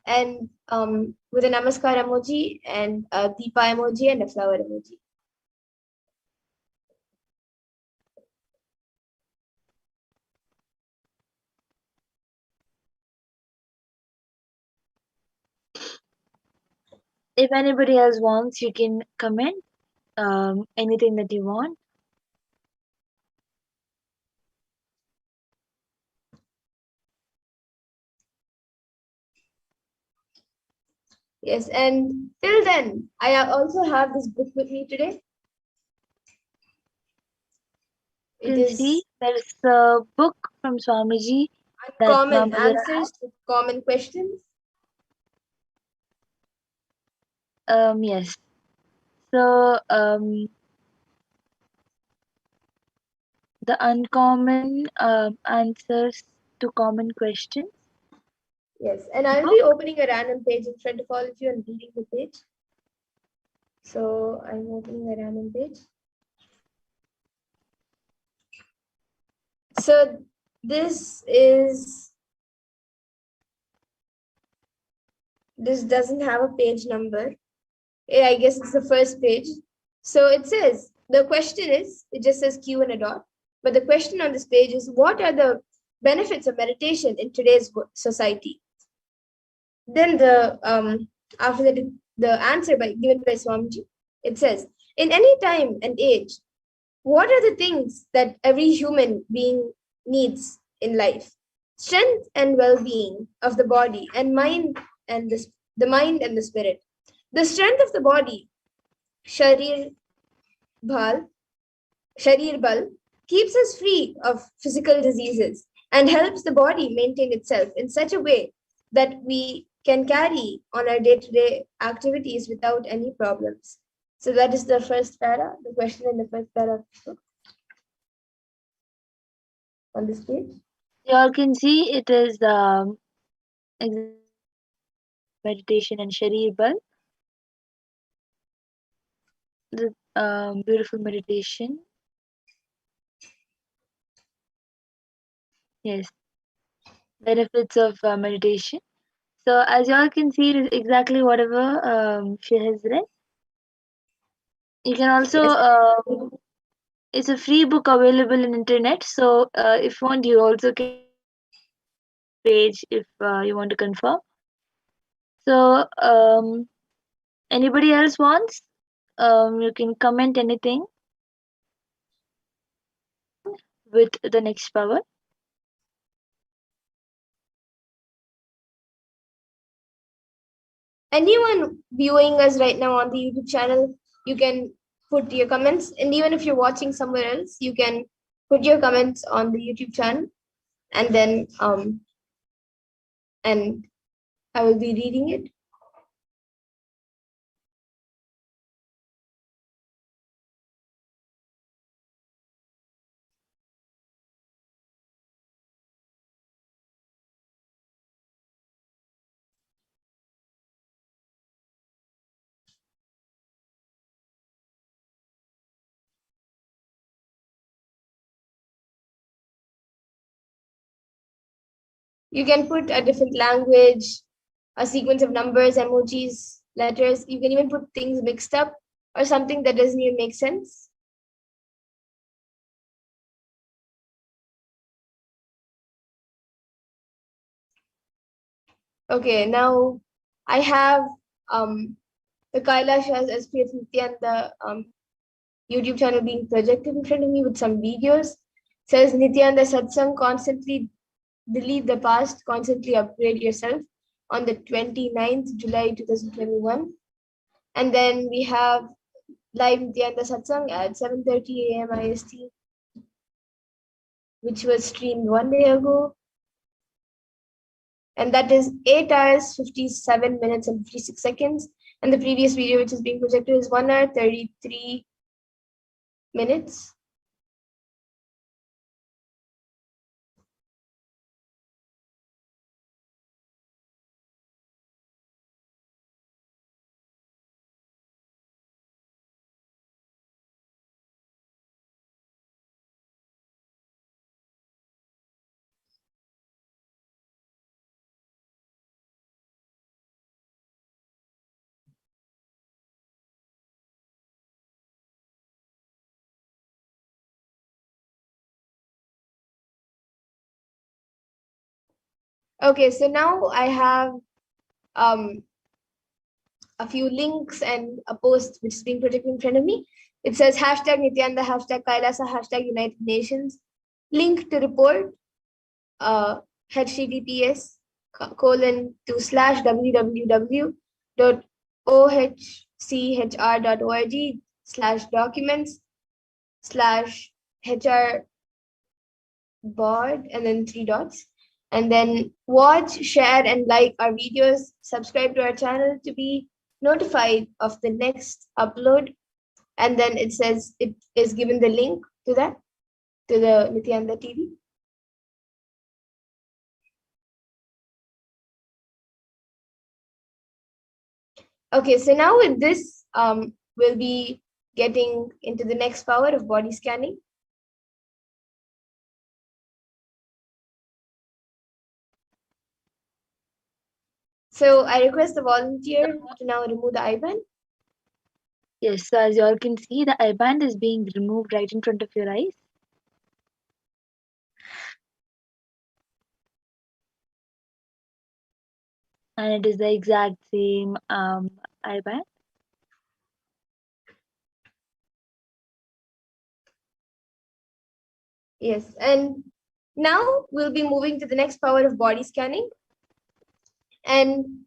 and with a namaskar emoji and a deepa emoji and a flower emoji. if anybody else wants, you can comment anything that you want. Yes, and till then, I also have this book with me today. You It can is see there's a book from Swamiji. Common Answers to Common Questions. Yes. So the uncommon answers to common questions. Yes, and I'll be opening a random page in front of all of you and reading the page. So I'm opening a random page. So this doesn't have a page number. I guess it's the first page. So it says, the question is, it just says Q and a dot. But the question on this page is, what are the benefits of meditation in today's society? Then after that, the answer given by Swamiji, it says, in any time and age, what are the things that every human being needs in life? Strength and well-being of the body and mind, and the mind and the spirit. The strength of the body, sharir bhal, sharir bal, keeps us free of physical diseases and helps the body maintain itself in such a way that we can carry on our day-to-day activities without any problems. So that is the first para, the question in the first para on this page. You all can see it is meditation and Sharir Bal. The beautiful meditation. Yes, benefits of meditation. So as you all can see, it is exactly whatever she has read. You can also it's a free book available in internet. So if you want, you also can page if you want to confirm. So anybody else wants? You can comment anything with the next power. Anyone viewing us right now on the YouTube channel, you can put your comments. And even if you're watching somewhere else, you can put your comments on the YouTube channel. And then and I will be reading it. You can put a different language, a sequence of numbers, emojis, letters. You can even put things mixed up or something that doesn't even make sense. Okay, now I have the Kailasa SPF Nithyananda YouTube channel being projected in front of me with some videos. It says NithyanandaSatsang, constantly delete the past, constantly upgrade yourself, on the 29th July 2021. And then we have live NithyanandaSatsang at 7:30 a.m. IST, which was streamed 1 day ago. And that is 8 hours, 57 minutes and 56 seconds. And the previous video, which is being projected, is 1 hour, 33 minutes. Okay, so now I have a few links and a post which is being projected in front of me. It says hashtag Nithyananda, hashtag Kailasa, hashtag United Nations. Link to report, https://www.ohchr.org/documents/hr board and then 3 dots. And then watch, share, and like our videos. Subscribe to our channel to be notified of the next upload. And then it says it is given the link to that, to the Nithyananda TV. Okay, so now with this, we'll be getting into the next power of body scanning. So I request the volunteer to now remove the IBAN. Yes, so as you all can see, the I-band is being removed right in front of your eyes. And it is the exact same I-band. Yes, and now we'll be moving to the next power of body scanning. And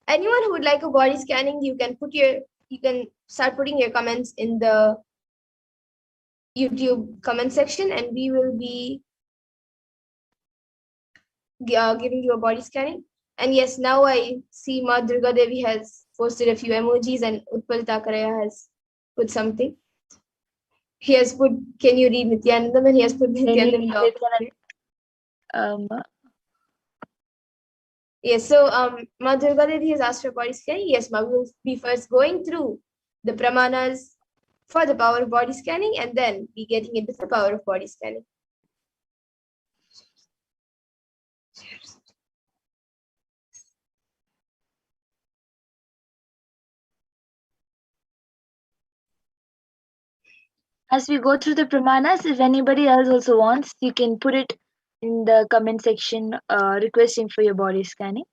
anyone who would like a body scanning, you can start putting your comments in the YouTube comment section, and we will be giving you a body scanning. And yes, now I see Ma Durga Devi has posted a few emojis, and Utpal Takaraya has put something. He has put, can you read Nithyanandam? And he has put Nithyanandam. Yes, so Ma Durga Devi has asked for body scanning. Yes, Ma, we will be first going through the pramanas for the power of body scanning, and then be getting into the power of body scanning. As we go through the pramanas, if anybody else also wants, you can put it in the comment section requesting for your body scanning.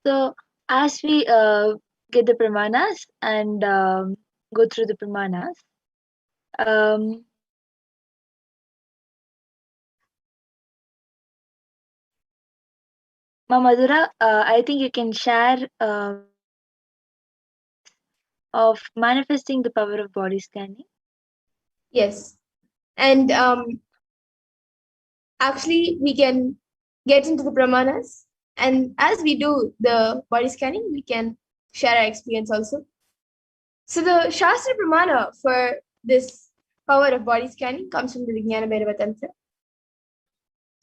So as we get the pramanas and go through the pramanas, Ma Madhura, I think you can share of manifesting the power of body scanning. Yes. And actually, we can get into the pramanas. And as we do the body scanning, we can share our experience also. So the Shastra Pramana for this power of body scanning comes from the Vijnana Bhairava Tantra.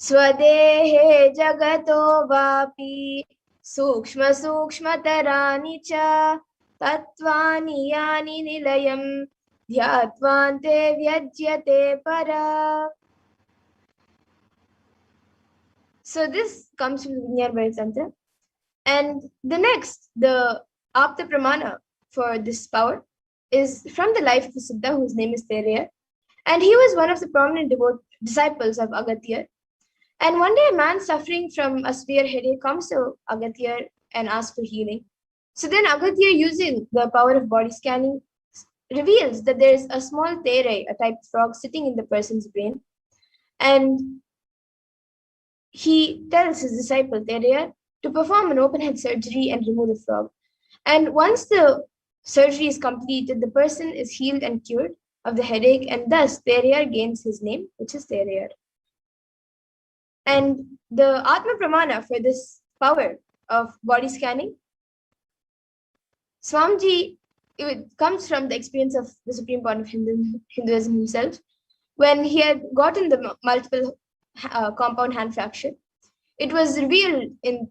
Swadehe jagato vapi sukshma sukshmatarani cha tattvani yani nilayam dhyatvante vyajyate para. So this comes from the Vijnana Bhairava Tantra. And the next, the Apta Pramana for this power is from the life of a Siddha whose name is Teraya. And he was one of the prominent disciples of Agatya. And one day a man suffering from a severe headache comes to Agatya and asks for healing. So then Agatya, using the power of body scanning, reveals that there is a small tere, a type of frog, sitting in the person's brain. And he tells his disciple Teraya to perform an open head surgery and remove the frog. And once the surgery is completed, the person is healed and cured of the headache, and thus Teraya gains his name, which is Teraya. And the Atma Pramana for this power of body scanning, Swamiji, it comes from the experience of the Supreme Point of Hinduism himself, when he had gotten the multiple compound hand fracture. It was revealed in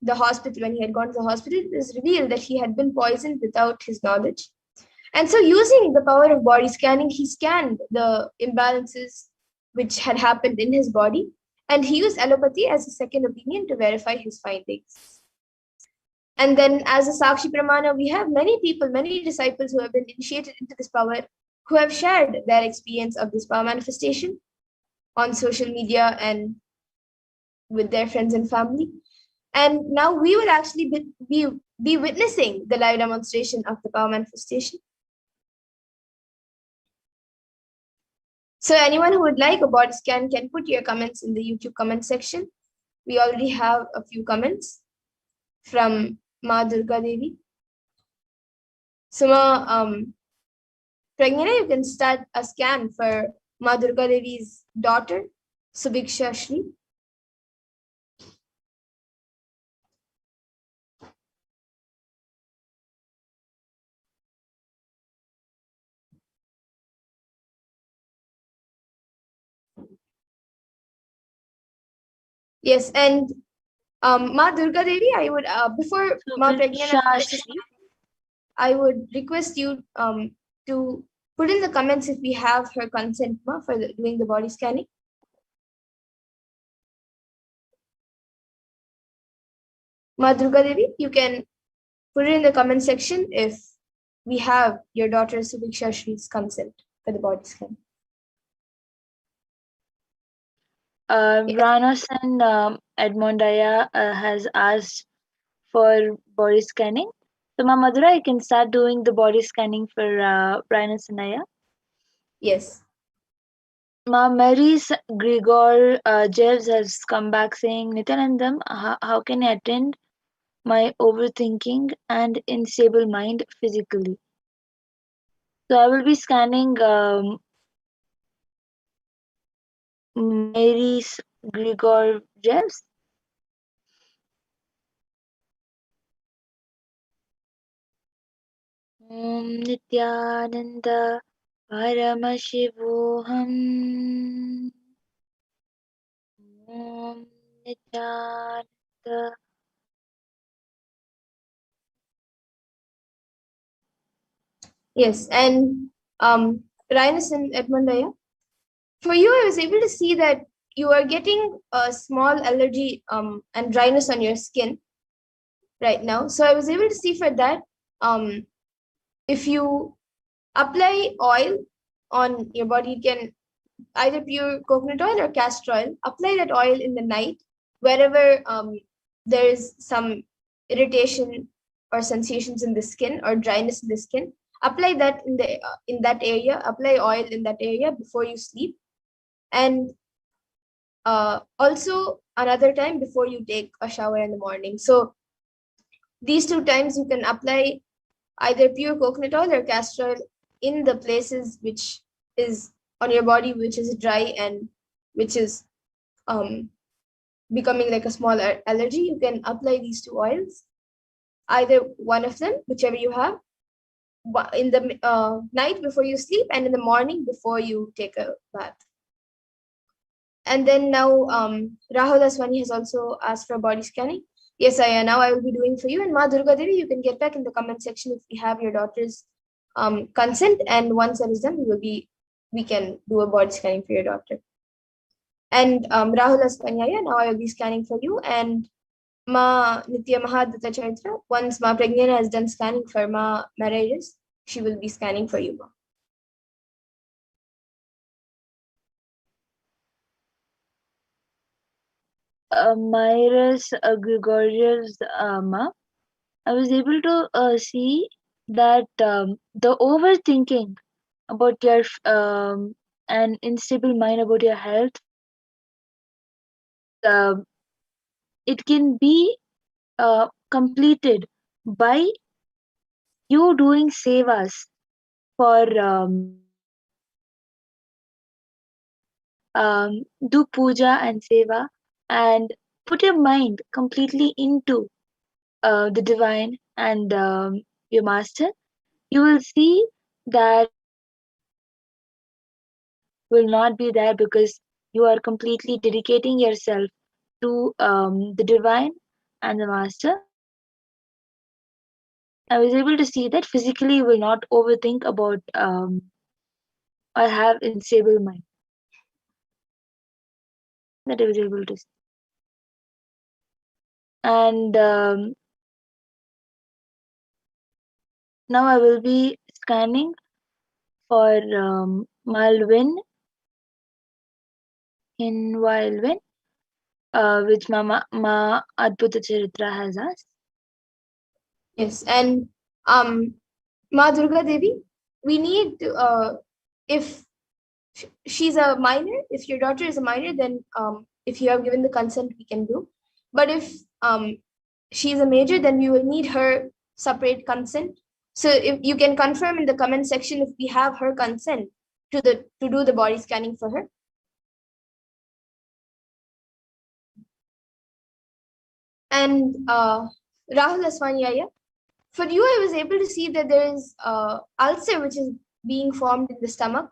the hospital, when he had gone to the hospital, it was revealed that he had been poisoned without his knowledge. And so using the power of body scanning, he scanned the imbalances which had happened in his body, and he used allopathy as a second opinion to verify his findings. And then as a Sakshi Pramana, we have many people, many disciples who have been initiated into this power, who have shared their experience of this power manifestation on social media and with their friends and family. And now we will actually be witnessing the live demonstration of the power manifestation. So anyone who would like a body scan can put your comments in the YouTube comment section. We already have a few comments from Ma Durga Devi. So Pragnana, you can start a scan for Ma Durga Devi's daughter, Subiksha Shri. Yes, and Ma Durga Devi, I would before Ma Pragnana, I would request you to put in the comments if we have her consent for doing the body scanning. Ma Durga Devi, you can put it in the comment section if we have your daughter Subiksha Shri's consent for the body scan. Ranos and Edmondaya has asked for body scanning. So, Ma Madhura, you can start doing the body scanning for Ranos and Aya. Yes. Ma Mary's Grigor Jevs has come back saying, Nityanandam, how can I attend my overthinking and unstable mind physically? So I will be scanning Mary's Grigor Jevs. Om Nithyananda Paramashivoham. Om Nithyananda. Yes, and Rhinus and Edmondaya, for you, I was able to see that you are getting a small allergy and dryness on your skin right now. So I was able to see for that, if you apply oil on your body, you can either pure coconut oil or castor oil. Apply that oil in the night wherever there is some irritation or sensations in the skin or dryness in the skin, apply that in that area. Apply oil in that area before you sleep, and also another time before you take a shower in the morning. So these 2 times you can apply either pure coconut oil or castor oil in the places which is on your body which is dry and which is becoming like a small allergy. You can apply these 2 oils, either one of them, whichever you have, in the night before you sleep and in the morning before you take a bath. And then now Rahul Aswani has also asked for body scanning. Yes, now I will be doing for you. And Ma Durga Devi, you can get back in the comment section if we have your daughter's consent. And once that is done, we can do a body scanning for your daughter. And Rahul Aswani, now I will be scanning for you. And Ma Nitya Mahadatta Chaitra, once Ma Pragnana has done scanning for Ma Marriages, she will be scanning for you, Ma. Myra's Gregorius Ma, I was able to see that the overthinking about your an unstable mind about your health, it can be completed by you doing sevas for do puja and seva and put your mind completely into the divine and your master. You will see that will not be there because you are completely dedicating yourself to the divine and the master. I was able to see that physically you will not overthink about or have unstable mind. That I was able to see. And now I will be scanning for Malvin in Wildwin, which Ma Adbhuta Charitra has asked. Yes, and Ma Durga Devi, we need to, if she's a minor, if your daughter is a minor, then if you have given the consent, we can do. But if she's a major, then we will need her separate consent. So if you can confirm in the comment section if we have her consent to do the body scanning for her. And Rahul Aswani, for you, I was able to see that there is ulcer which is being formed in the stomach.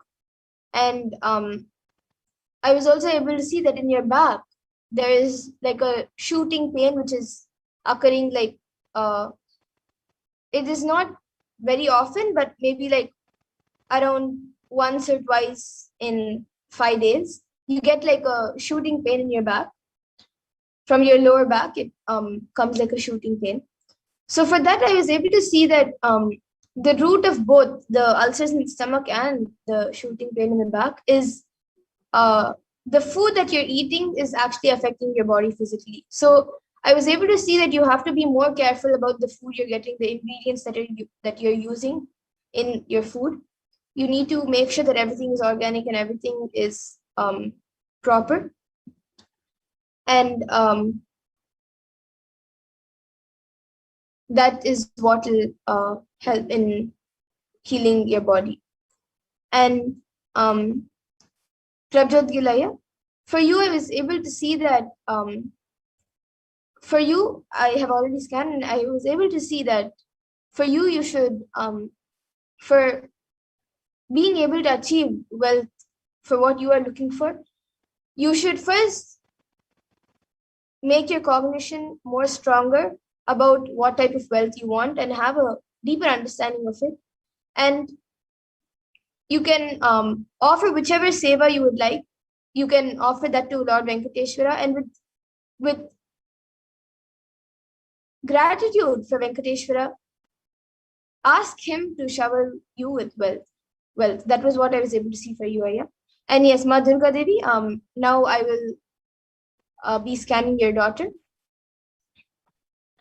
And I was also able to see that in your back, there is like a shooting pain which is occurring, like it is not very often, but maybe like around once or twice in 5 days. You get like a shooting pain in your back. From your lower back, it comes like a shooting pain. So for that, I was able to see that the root of both the ulcers in the stomach and the shooting pain in the back is the food that you're eating is actually affecting your body physically. So I was able to see that you have to be more careful about the food you're getting, the ingredients that you're using in your food. You need to make sure that everything is organic and everything is proper. And that is what will help in healing your body. And Prabjot Gilaya, for you, I was able to see that for you, I have already scanned and I was able to see that for you, you should, for being able to achieve wealth for what you are looking for, you should first make your cognition more stronger about what type of wealth you want and have a deeper understanding of it. And you can offer whichever seva you would like. You can offer that to Lord Venkateshwara, and with gratitude for Venkateshwara, ask him to shower you with wealth. That was what I was able to see for you, Aya. And yes, Ma Durga Devi, now I will be scanning your daughter.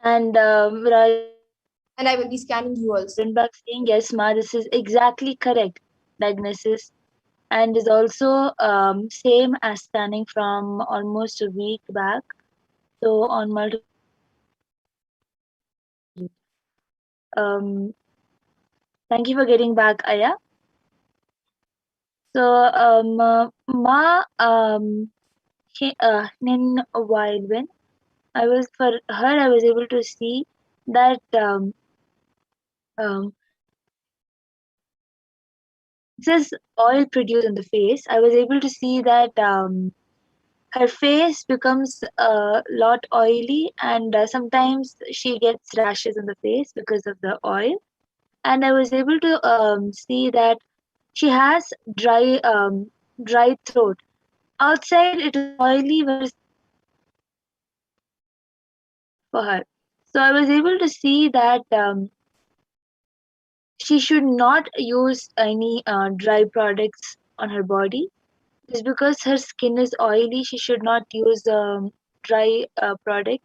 And And I will be scanning you also. back saying, yes, ma, this is exactly correct diagnosis, and is also same as scanning from almost a week back. So on multiple. Thank you for getting back, Aya. So ma in a while when I was for her, I was able to see that um, it says oil produced on the face. I was able to see that her face becomes a lot oily, and sometimes she gets rashes on the face because of the oil. And I was able to see that she has dry throat. Outside it is oily, but for her. So I was able to see that she should not use any dry products on her body. Just because her skin is oily, she should not use dry products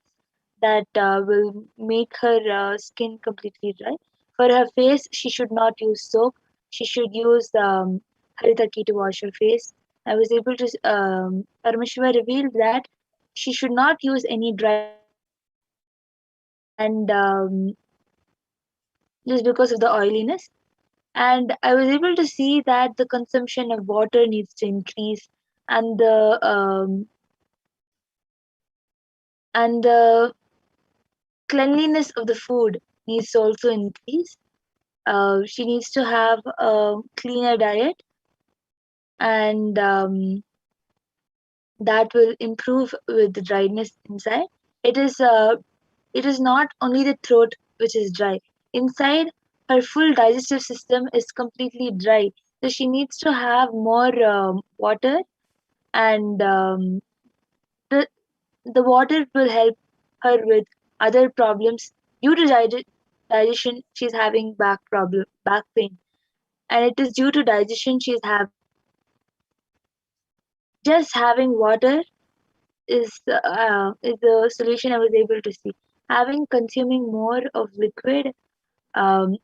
that will make her skin completely dry. For her face, she should not use soap. She should use haritaki to wash her face. I was able to, Paramashiva revealed that she should not use any dry and just because of the oiliness. And I was able to see that the consumption of water needs to increase, and the cleanliness of the food needs to also increase. She needs to have a cleaner diet, and that will improve with the dryness inside. It is not only the throat which is dry. Inside, her full digestive system is completely dry. So she needs to have more water, and the the water will help her with other problems. Due to digestion, she's having back pain, and it is due to digestion she's having. Just having water is the solution I was able to see. Having consuming more of liquid um,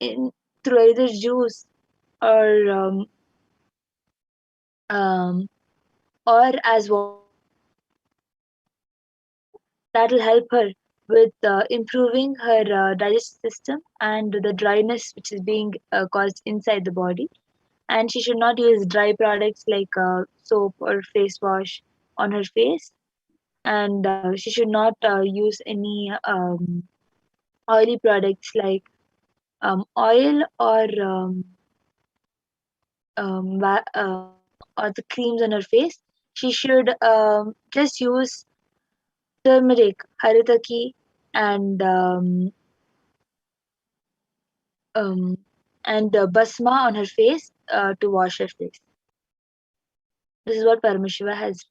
in through either juice or um, or as water, that will help her with improving her digestive system and the dryness which is being caused inside the body. And she should not use dry products like soap or face wash on her face, and she should not use any oily products like oil or or the creams on her face. She should just use turmeric, haritaki, and um, basma on her face to wash her face. This is what Paramashiva has.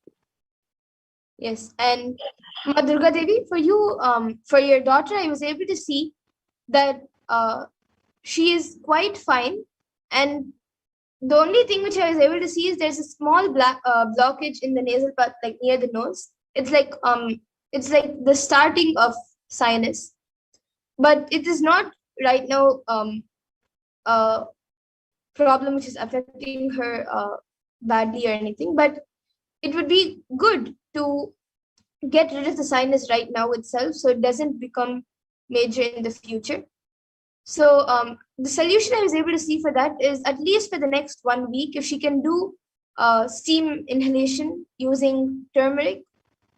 Yes, and Ma Durga Devi, for you, for your daughter, I was able to see that she is quite fine, and the only thing which I was able to see is there's a small black blockage in the nasal part, like near the nose. It's like the starting of sinus, but it is not right now a problem which is affecting her badly or anything. But it would be good to get rid of the sinus right now itself, so it doesn't become major in the future. So the solution I was able to see for that is, at least for the next 1 week, if she can do steam inhalation using turmeric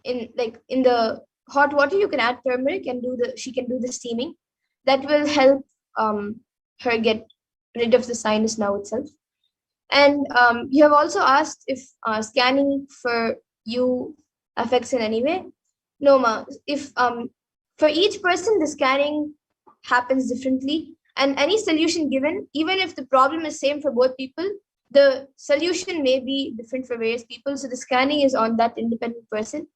in the hot water, you can add turmeric and she can do the steaming. That will help her get rid of the sinus now itself. And you have also asked if scanning for you affects in any way. No, ma. If for each person the scanning happens differently, and any solution given, even if the problem is same for both people, the solution may be different for various people. So the scanning is on that independent person.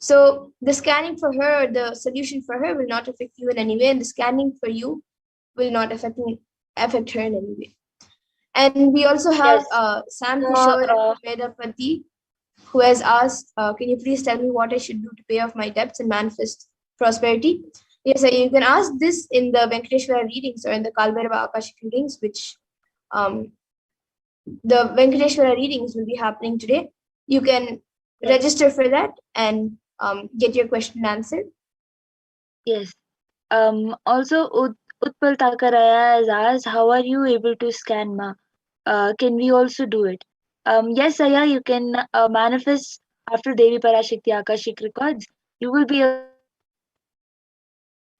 So the scanning for her, the solution for her will not affect you in any way, and the scanning for you will not affect her in any way. And we also have Sam Kishore Vedapati, who has asked, can you please tell me what I should do to pay off my debts and manifest prosperity. Yes, you can ask this in the Venkateshwara readings or in the Kalbhairava Akashic readings, which the Venkateshwara readings will be happening today. You can register for that and get your question answered. Yes. Also, Utpal Takaraya has asked, how are you able to scan Ma? Can we also do it? Yes, Aya, you can manifest after Devi Parashakti Akashic records. You will be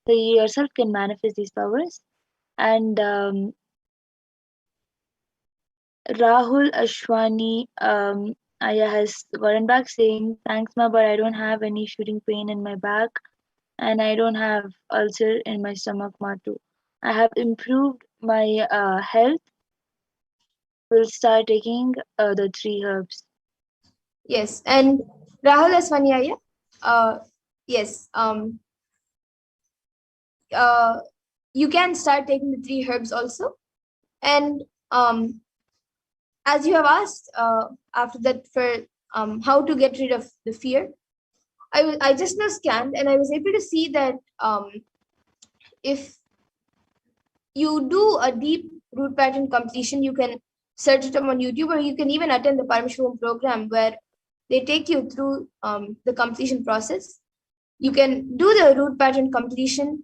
you yourself can manifest these powers. And Rahul Ashwani Aya has gotten back saying, thanks Ma, but I don't have any shooting pain in my back and I don't have ulcer in my stomach Ma too. I have improved my health. Will start taking the 3 herbs. Yes, and Rahul Aswanyaya, yes, you can start taking the 3 herbs also. And as you have asked after that for how to get rid of the fear, I just now scanned and I was able to see that if you do a deep root pattern completion, you can search it up on YouTube, or you can even attend the Paramashivoham program where they take you through the completion process. You can do the root pattern completion,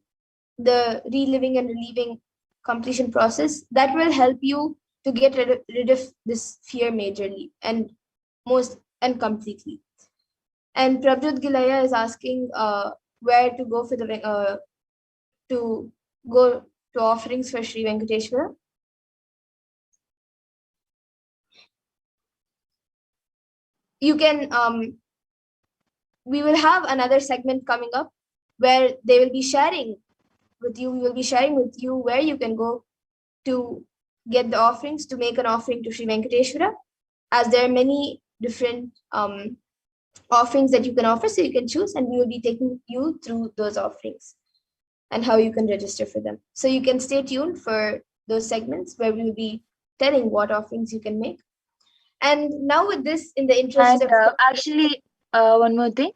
the reliving and relieving completion process. That will help you to get rid of this fear majorly and completely. And Prabjot Gilaya is asking where to go for the to go to offerings for Sri Venkateshwara. You can we will have another segment coming up where they will be sharing with you. We will be sharing with you where you can go to get the offerings, to make an offering to Sri Venkateshwara, as there are many different offerings that you can offer, so you can choose, and we will be taking you through those offerings and how you can register for them. So you can stay tuned for those segments where we will be telling what offerings you can make. And now with this, in the interest of actually, one more thing.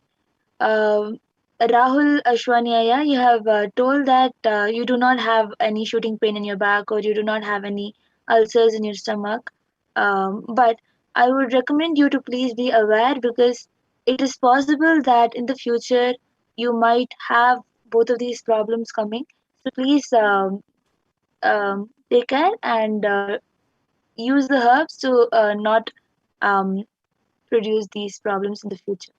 Rahul Ashwaniaya, you have told that you do not have any shooting pain in your back or you do not have any ulcers in your stomach. But I would recommend you to please be aware, because it is possible that in the future you might have both of these problems coming. So please take care and use the herbs to not produce these problems in the future.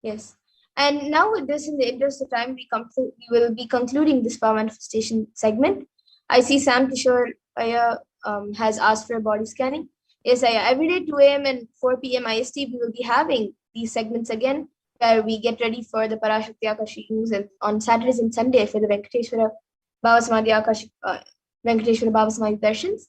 Yes. And now with this, in the interest of time, we will be concluding this power manifestation segment. I see Sam Kishore has asked for a body scanning. Yes, every day 2 a.m. and 4 p.m. IST, we will be having these segments again, where we get ready for the Parashakti Akashic news, and on Saturdays and Sunday for the Venkateshwara Bhavasamadhi Akashic Venkateshwara Bhavasamadhi Darshans.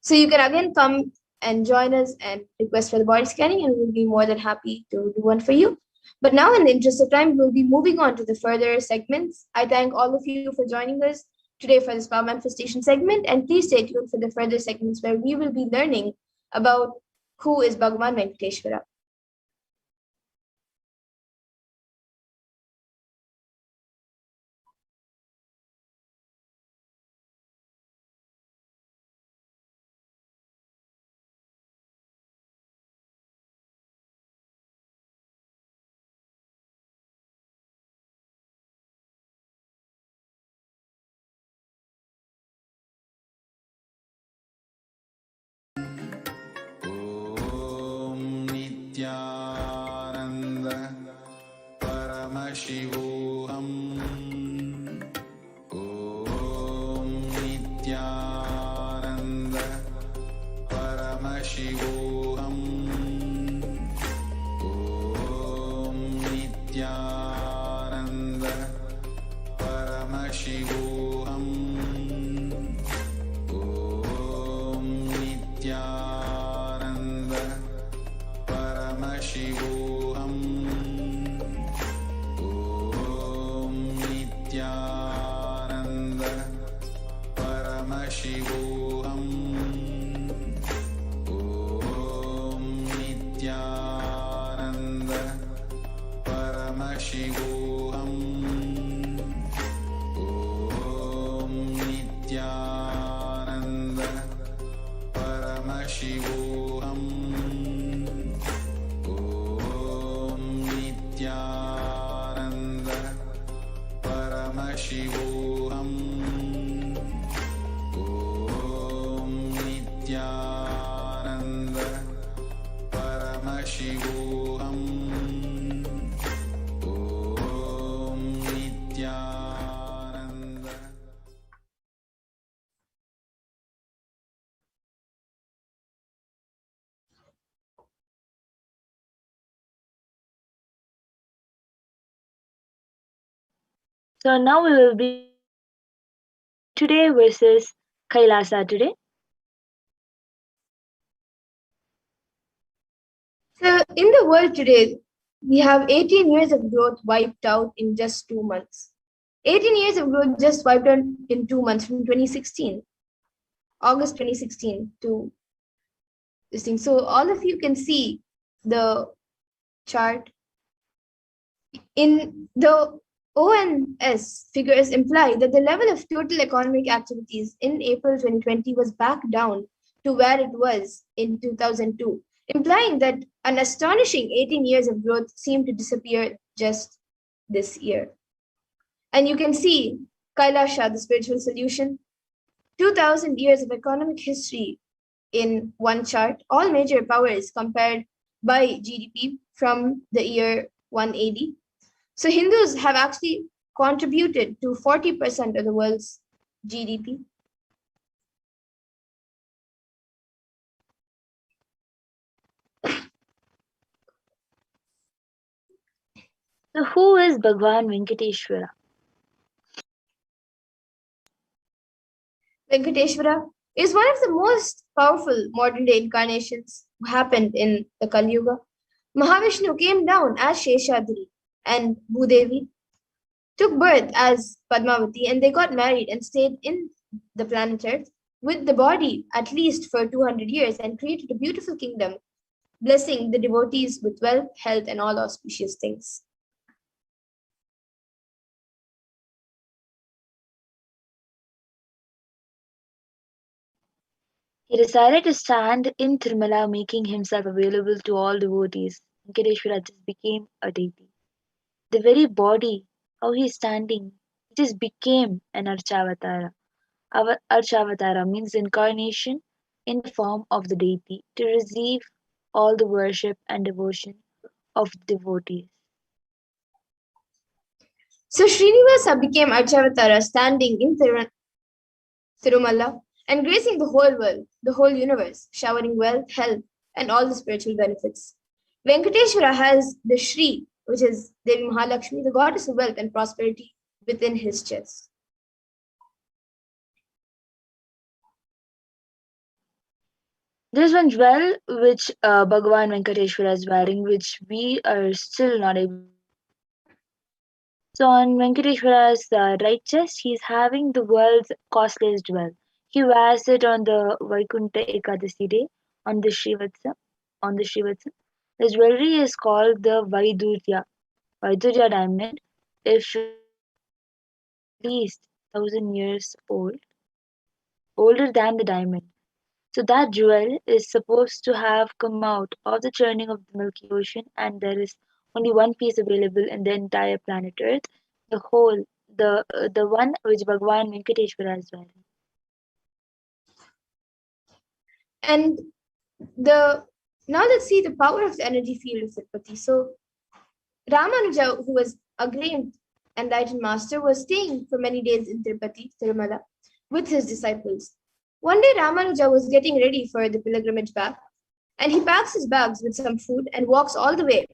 So you can again come and join us and request for the body scanning, and we'll be more than happy to do one for you. But now, in the interest of time, we'll be moving on to the further segments. I thank all of you for joining us today for this power manifestation segment, and please stay tuned for the further segments where we will be learning about who is Bhagavan Venkateshwara. Nithyananda Paramashivoham. Om Nithyananda Paramashivoham. Om Nithyananda Paramashivoham. Om Nithyananda Paramashivoham. Om Nithyananda Paramashivoham. Om Nithyananda Paramashivoham. So now we will be today versus Kailasa today. So, in the world today, we have 18 years of growth wiped out in just 2 months. 18 years of growth just wiped out in 2 months from 2016, August 2016 to this thing. So, all of you can see the chart. In the ONS figures imply that the level of total economic activities in April 2020 was back down to where it was in 2002, implying that an astonishing 18 years of growth seemed to disappear just this year. And you can see Kailasa, the spiritual solution, 2000 years of economic history in one chart, all major powers compared by GDP from the year 180. So Hindus have actually contributed to 40% of the world's GDP. So who is Bhagwan Venkateshwara? Venkateshwara is one of the most powerful modern day incarnations who happened in the Kali Yuga. Mahavishnu came down as Sheshadri and Bhudevi took birth as Padmavati, and they got married and stayed in the planet Earth with the body at least for 200 years and created a beautiful kingdom, blessing the devotees with wealth, health, and all auspicious things. He decided to stand in Tirumala, making himself available to all devotees. Venkateshwara just became a deity. The very body, how he is standing, it just became an Archavatara. Our Archavatara means incarnation in the form of the deity to receive all the worship and devotion of the devotees. So Srinivasa became Archavatara, standing in Tirumala and gracing the whole world, the whole universe, showering wealth, health, and all the spiritual benefits. Venkateshwara has the Shri, which is Devi Mahalakshmi, the goddess of wealth and prosperity, within his chest. There's one jewel which Bhagavan Venkateshwara is wearing, which we are still not able. So on Venkateshwara's right chest, he's having the world's costliest jewel. He wears it on the Vaikuntha Ekadasi day on the Srivatsa. On the Srivatsa, the jewelry is called the Vaidurya diamond. If at least 1,000 years old, older than the diamond. So that jewel is supposed to have come out of the churning of the Milky Ocean, and there is only one piece available in the entire planet Earth, the one which Bhagwan Venkateshwara is wearing. And now let's see the power of the energy field of Tirupati. So Ramanuja, who was a great enlightened master, was staying for many days in Tirupati, Tirumala, with his disciples. One day Ramanuja was getting ready for the pilgrimage back, and he packs his bags with some food and walks all the way.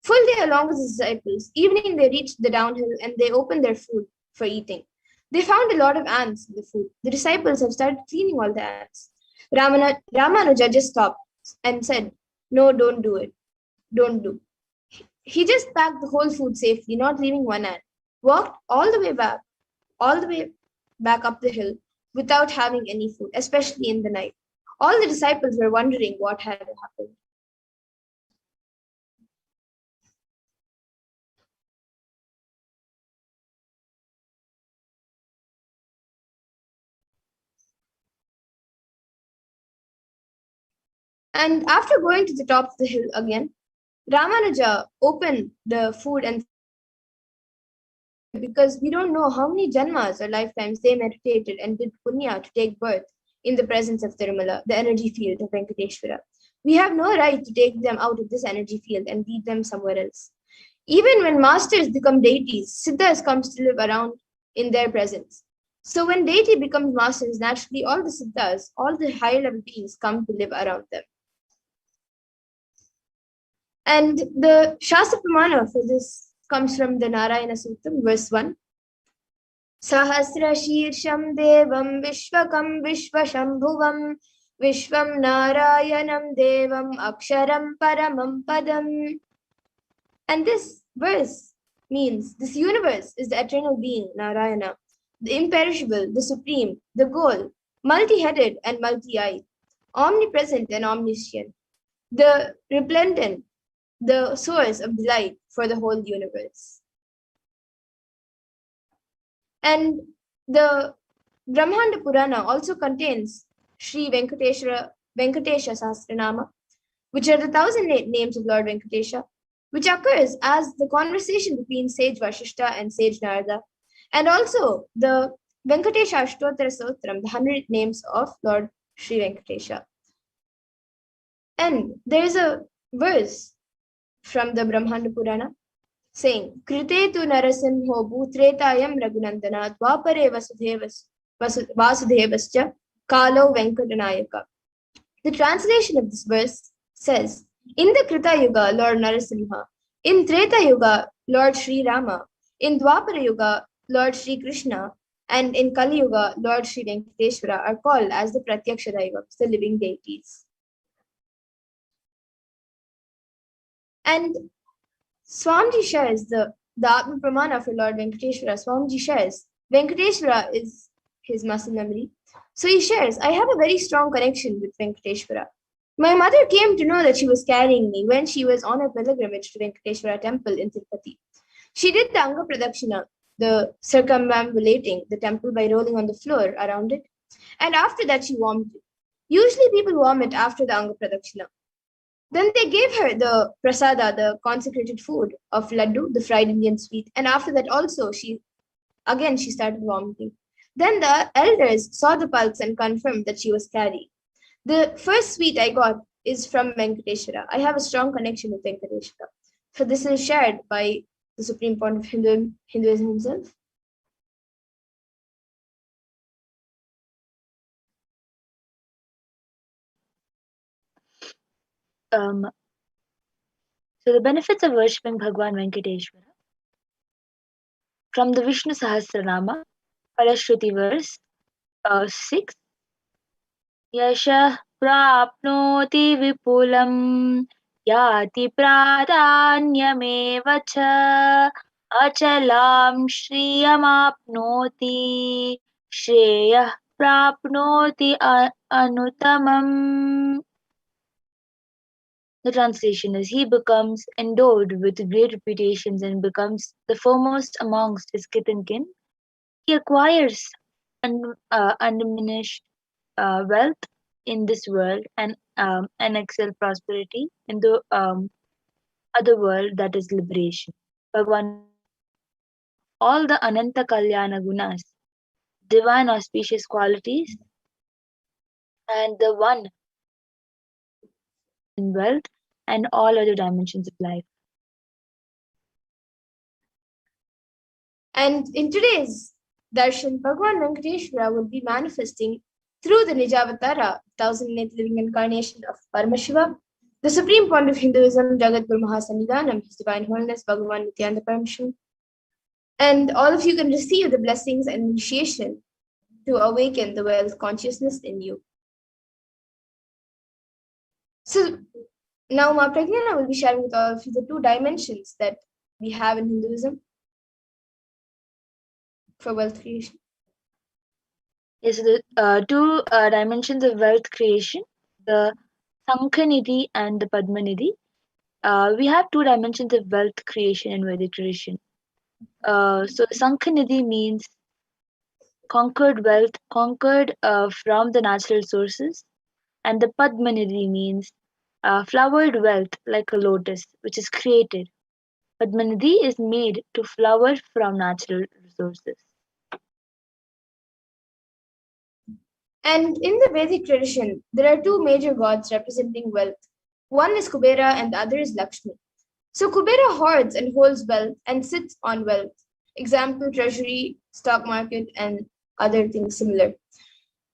Full day along with his disciples. Evening they reached the downhill and they opened their food for eating. They found a lot of ants in the food. The disciples have started cleaning all the ants. Ramanuja just stopped and said, "No, don't do it. Don't do." He just packed the whole food safely, not leaving one ant. Walked all the way back up the hill without having any food, especially in the night. All the disciples were wondering what had happened. And after going to the top of the hill again, Ramanuja opened the food and because we don't know how many janmas or lifetimes they meditated and did punya to take birth in the presence of Tirumala, the energy field of Venkateshwara. We have no right to take them out of this energy field and lead them somewhere else. Even when masters become deities, siddhas comes to live around in their presence. So when deity becomes masters, naturally all the siddhas, all the higher level beings come to live around them. And the Shastra Pramana for this comes from the Narayana Sutram, verse 1. Sahasrashirsham Devam Vishwakam Vishwashambhuvam Vishwam Narayanam Devam Aksharam Paramam Padam. And this verse means this universe is the eternal being, Narayana, the imperishable, the supreme, the goal, multi-headed and multi-eyed, omnipresent and omniscient, the resplendent, the source of delight for the whole universe. And the Brahmanda Purana also contains Sri Venkatesha Sahasranama, which are the 1,008 names of Lord Venkatesha, which occurs as the conversation between sage Vashishta and sage Narada, and also the Venkatesha Ashtottara Stotram, the 100 names of Lord Sri Venkatesha. And there is a verse from the Brahmanda Purana saying, Krite tu narasimho bhutretayam raghunandana dvapare vasudevascha kalo venkatanayaka. The translation of this verse says, in the Krita Yuga, Lord Narasimha, in Treta Yuga, Lord Sri Rama, in Dwapara Yuga, Lord Sri Krishna, and in Kali Yuga, Lord Sri Venkateshwara are called as the Pratyaksha Daivams, the living deities. And Swamiji shares the Atma Pramana for Lord Venkateshwara. Swamiji shares, Venkateshwara is his muscle memory. So he shares, I have a very strong connection with Venkateshwara. My mother came to know that she was carrying me when she was on a pilgrimage to Venkateshwara temple in Tirupati. She did the Anga Pradakshina, the circumambulating the temple by rolling on the floor around it. And after that, she vomited. Usually people vomit after the Anga Pradakshina. Then they gave her the prasada, the consecrated food of laddu, the fried Indian sweet. And after that also, she started vomiting. Then the elders saw the pulse and confirmed that she was carrying. The first sweet I got is from Venkateshwara. I have a strong connection with Venkateshwara. So this is shared by the Supreme Point of Hinduism himself. So the benefits of worshipping Bhagwan Venkateshwara. From the Vishnu Sahasranama, Parashakti verse 6. Yasha prapnoti vipulam yati pradanyameva cha achalam shriyamapnoti shreyah prapnoti anutamam. The translation is, he becomes endowed with great reputations and becomes the foremost amongst his kith and kin. He acquires undiminished wealth in this world and excel prosperity in the other world, that is liberation. Bhagwan, all the Ananta Kalyana Gunas, divine auspicious qualities, and the one in wealth and all other dimensions of life. And in today's Darshan, Bhagwan Venkateshwara will be manifesting through the Nijavatara, 1,008th living incarnation of Paramashivoham, the Supreme Point of Hinduism, Jagadguru Mahasannidhanam, His Divine Holiness, Bhagavan Nithyananda Paramashivam. And all of you can receive the blessings and initiation to awaken the wealth consciousness in you. So now Ma Pragyana will be sharing with all of you the 2 dimensions that we have in Hinduism for wealth creation. Yes, the 2 dimensions of wealth creation, the Sankhanidhi and the Padmanidhi. We have 2 dimensions of wealth creation in Vedic tradition. So Sankhanidhi means conquered wealth, conquered from the natural sources, and the Padmanidhi means flowered wealth like a lotus, which is created. Padmanidhi is made to flower from natural resources. And in the Vedic tradition, there are 2 major gods representing wealth. One is Kubera and the other is Lakshmi. So Kubera hoards and holds wealth and sits on wealth. Example, treasury, stock market, and other things similar.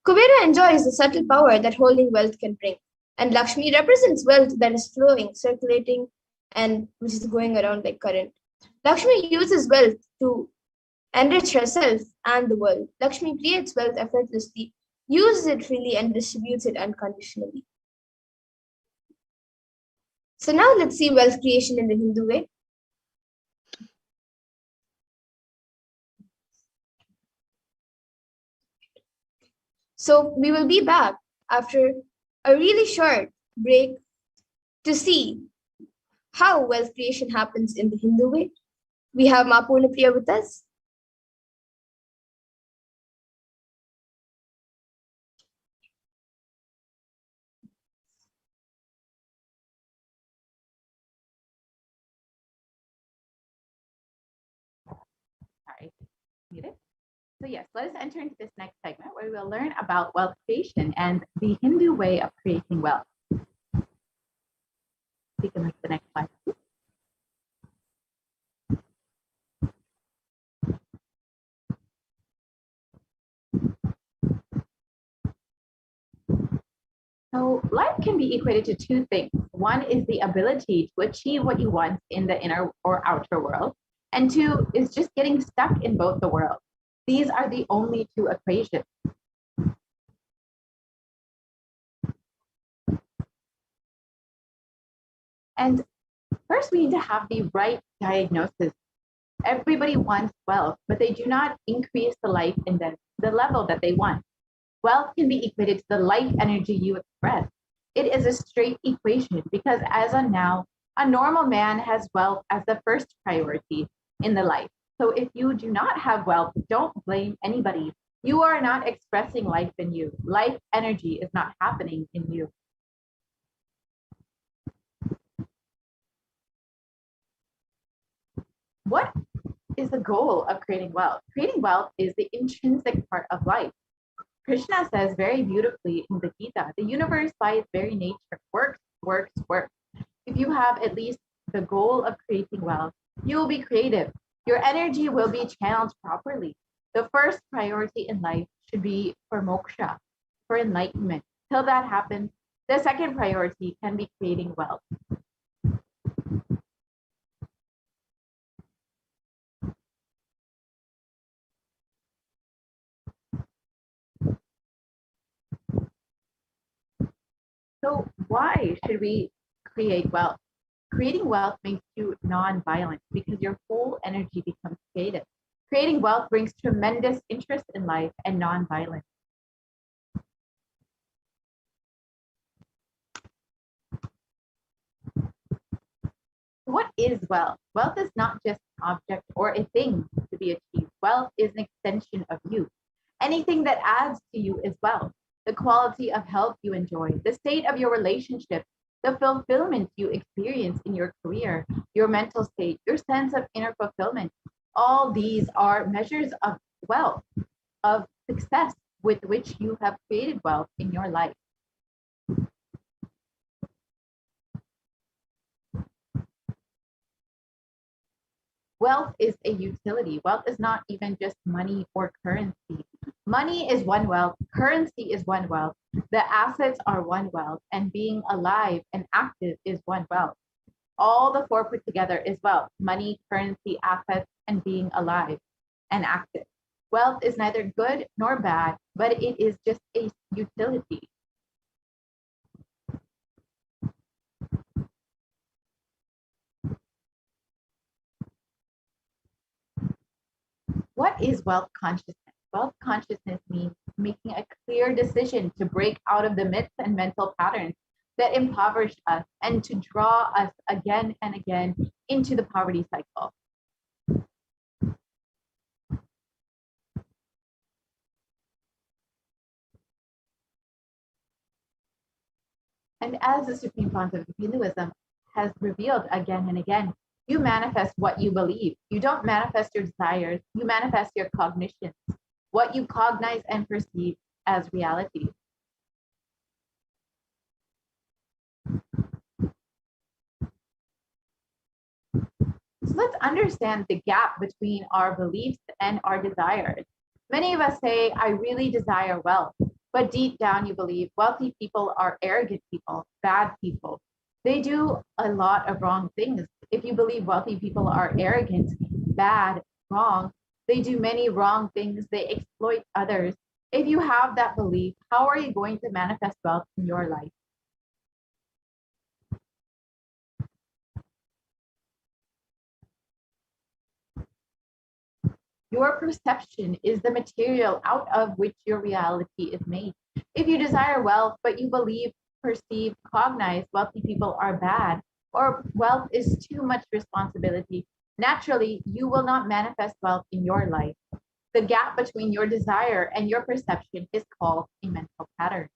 Kubera enjoys the subtle power that holding wealth can bring. And Lakshmi represents wealth that is flowing, circulating, and which is going around like current. Lakshmi uses wealth to enrich herself and the world. Lakshmi creates wealth effortlessly, uses it freely, and distributes it unconditionally. So now let's see wealth creation in the Hindu way. So we will be back after a really short break to see how wealth creation happens in the Hindu way. We have Ma Purnapriya with us. Sorry, muted. So yes, let us enter into this next segment where we will learn about wealth creation and the Hindu way of creating wealth. We can move to the next slide. So life can be equated to two things. One is the ability to achieve what you want in the inner or outer world, and two is just getting stuck in both the worlds. These are the only two equations. And first, we need to have the right diagnosis. Everybody wants wealth, but they do not increase the life in the level that they want. Wealth can be equated to the life energy you express. It is a straight equation because as of now, a normal man has wealth as the first priority in the life. So if you do not have wealth, don't blame anybody. You are not expressing life in you. Life energy is not happening in you. What is the goal of creating wealth? Creating wealth is the intrinsic part of life. Krishna says very beautifully in the Gita, the universe by its very nature works, works, works. If you have at least the goal of creating wealth, you will be creative. Your energy will be channeled properly. The first priority in life should be for moksha, for enlightenment. Till that happens, the second priority can be creating wealth. So why should we create wealth? Creating wealth makes you non-violent because your whole energy becomes creative. Creating wealth brings tremendous interest in life and non-violence. What is wealth? Wealth is not just an object or a thing to be achieved. Wealth is an extension of you. Anything that adds to you is wealth. The quality of health you enjoy, the state of your relationship, the fulfillment you experience in your career, your mental state, your sense of inner fulfillment. All these are measures of wealth, of success with which you have created wealth in your life. Wealth is a utility. Wealth is not even just money or currency. Money is one wealth, currency is one wealth, the assets are one wealth, and being alive and active is one wealth. All the four put together is wealth: money, currency, assets, and being alive and active. Wealth is neither good nor bad, but it is just a utility. What is wealth consciousness? Wealth consciousness means making a clear decision to break out of the myths and mental patterns that impoverish us and to draw us again and again into the poverty cycle. And as the Supreme Pontiff of Hinduism has revealed again and again, you manifest what you believe. You don't manifest your desires, you manifest your cognitions, what you cognize and perceive as reality. So let's understand the gap between our beliefs and our desires. Many of us say, I really desire wealth, but deep down you believe wealthy people are arrogant people, bad people. They do a lot of wrong things. If you believe wealthy people are arrogant, bad, wrong, They do many wrong things. They exploit others. If you have that belief, how are you going to manifest wealth in your life? Your perception is the material out of which your reality is made. If you desire wealth, but you believe, perceive, cognize wealthy people are bad, or wealth is too much responsibility, naturally, you will not manifest wealth in your life. The gap between your desire and your perception is called a mental pattern.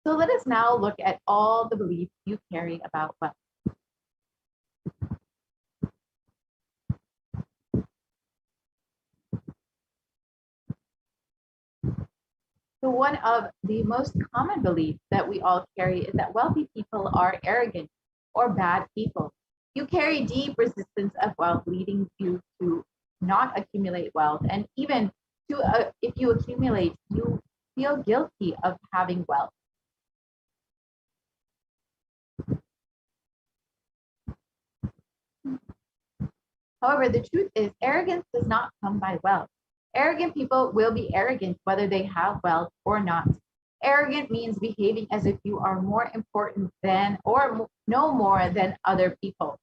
So let us now look at all the beliefs you carry about wealth. So one of the most common beliefs that we all carry is that wealthy people are arrogant or bad people. You carry deep resistance of wealth, leading you to not accumulate wealth. And even to, if you accumulate, you feel guilty of having wealth. However, the truth is arrogance does not come by wealth. Arrogant people will be arrogant whether they have wealth or not. Arrogant means behaving as if you are more important than or no more than other people.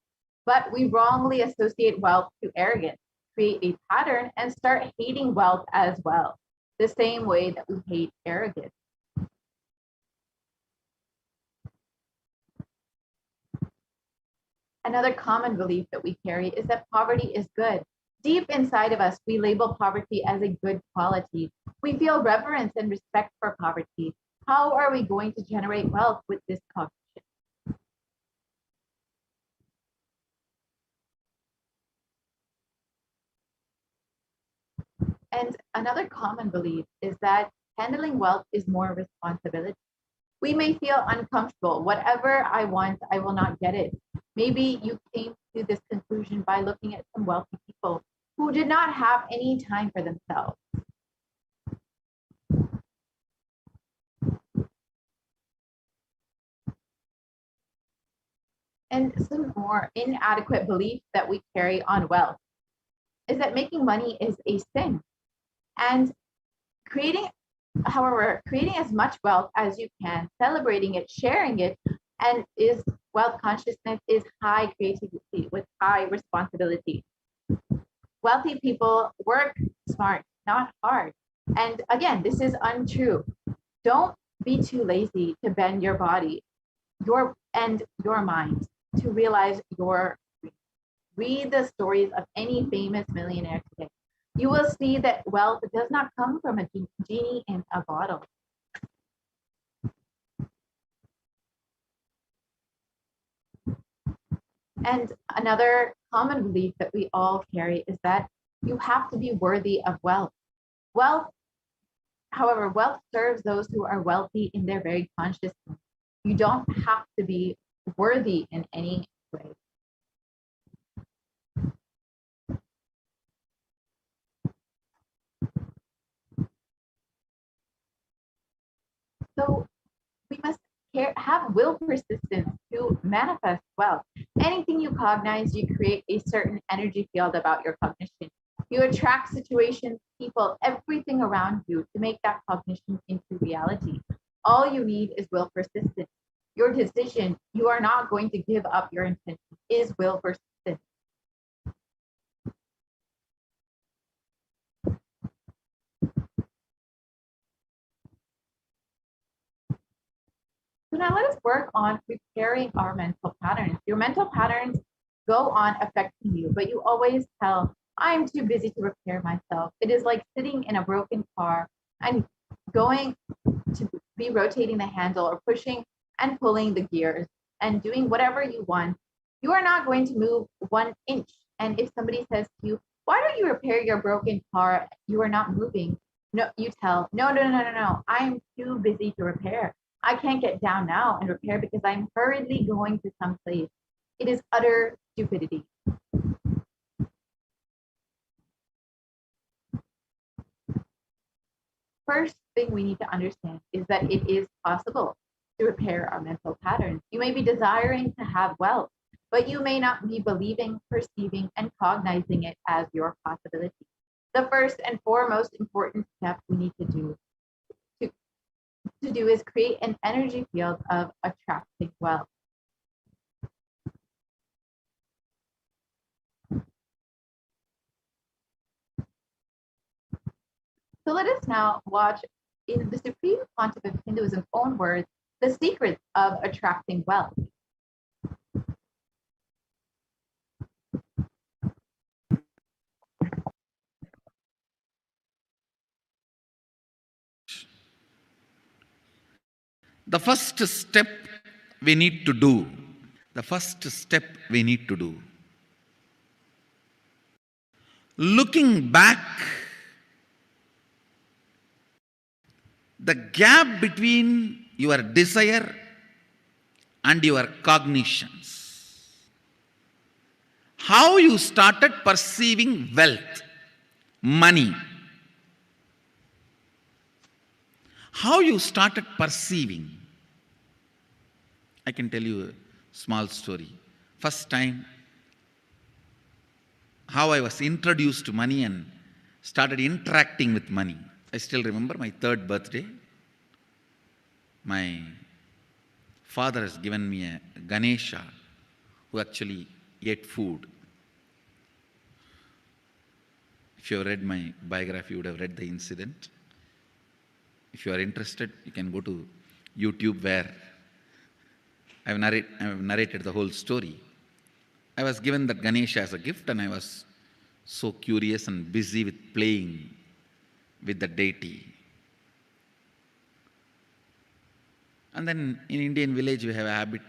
But we wrongly associate wealth to arrogance, create a pattern, and start hating wealth as well, the same way that we hate arrogance. Another common belief that we carry is that poverty is good. Deep inside of us, we label poverty as a good quality. We feel reverence and respect for poverty. How are we going to generate wealth with this cognition? And another common belief is that handling wealth is more responsibility. We may feel uncomfortable. Whatever I want, I will not get it. Maybe you came to this conclusion by looking at some wealthy people who did not have any time for themselves. And some more inadequate beliefs that we carry on wealth is that making money is a sin. And creating as much wealth as you can, celebrating it, sharing it, and is wealth consciousness is high creativity with high responsibility. Wealthy people work smart, not hard. And again, this is untrue. Don't be too lazy to bend your body, your mind to realize your dreams. Read the stories of any famous millionaire today. You will see that wealth does not come from a genie in a bottle. And another common belief that we all carry is that you have to be worthy of wealth. However, wealth serves those who are wealthy in their very consciousness. You don't have to be worthy in any way. So we must have will persistence to manifest wealth. Anything you cognize, you create a certain energy field about your cognition. You attract situations, people, everything around you to make that cognition into reality. All you need is will persistence. Your decision, you are not going to give up your intention, is will persistence. So now let us work on repairing our mental patterns. Your mental patterns go on affecting you, but you always tell, I'm too busy to repair myself. It is like sitting in a broken car and going to be rotating the handle or pushing and pulling the gears and doing whatever you want. You are not going to move 1 inch. And if somebody says to you, why don't you repair your broken car? You are not moving. No, you tell, no. I'm too busy to repair. I can't get down now and repair because I'm hurriedly going to some place. It is utter stupidity. First thing we need to understand is that it is possible to repair our mental patterns. You may be desiring to have wealth, but you may not be believing, perceiving, and cognizing it as your possibility. The first and foremost important step we need to do is create an energy field of attracting wealth. So let us now watch, in the Supreme Pontiff of Hinduism's own words, the secrets of attracting wealth. The first step we need to do, looking back, the gap between your desire and your cognitions. How you started perceiving wealth, money. How you started perceiving. I can tell you a small story. First time, how I was introduced to money and started interacting with money. I still remember my 3rd birthday. My father has given me a Ganesha who actually ate food. If you have read my biography, you would have read the incident. If you are interested, you can go to YouTube where I have narrated the whole story. I was given that Ganesha as a gift and I was so curious and busy with playing with the deity. And then in Indian village we have a habit,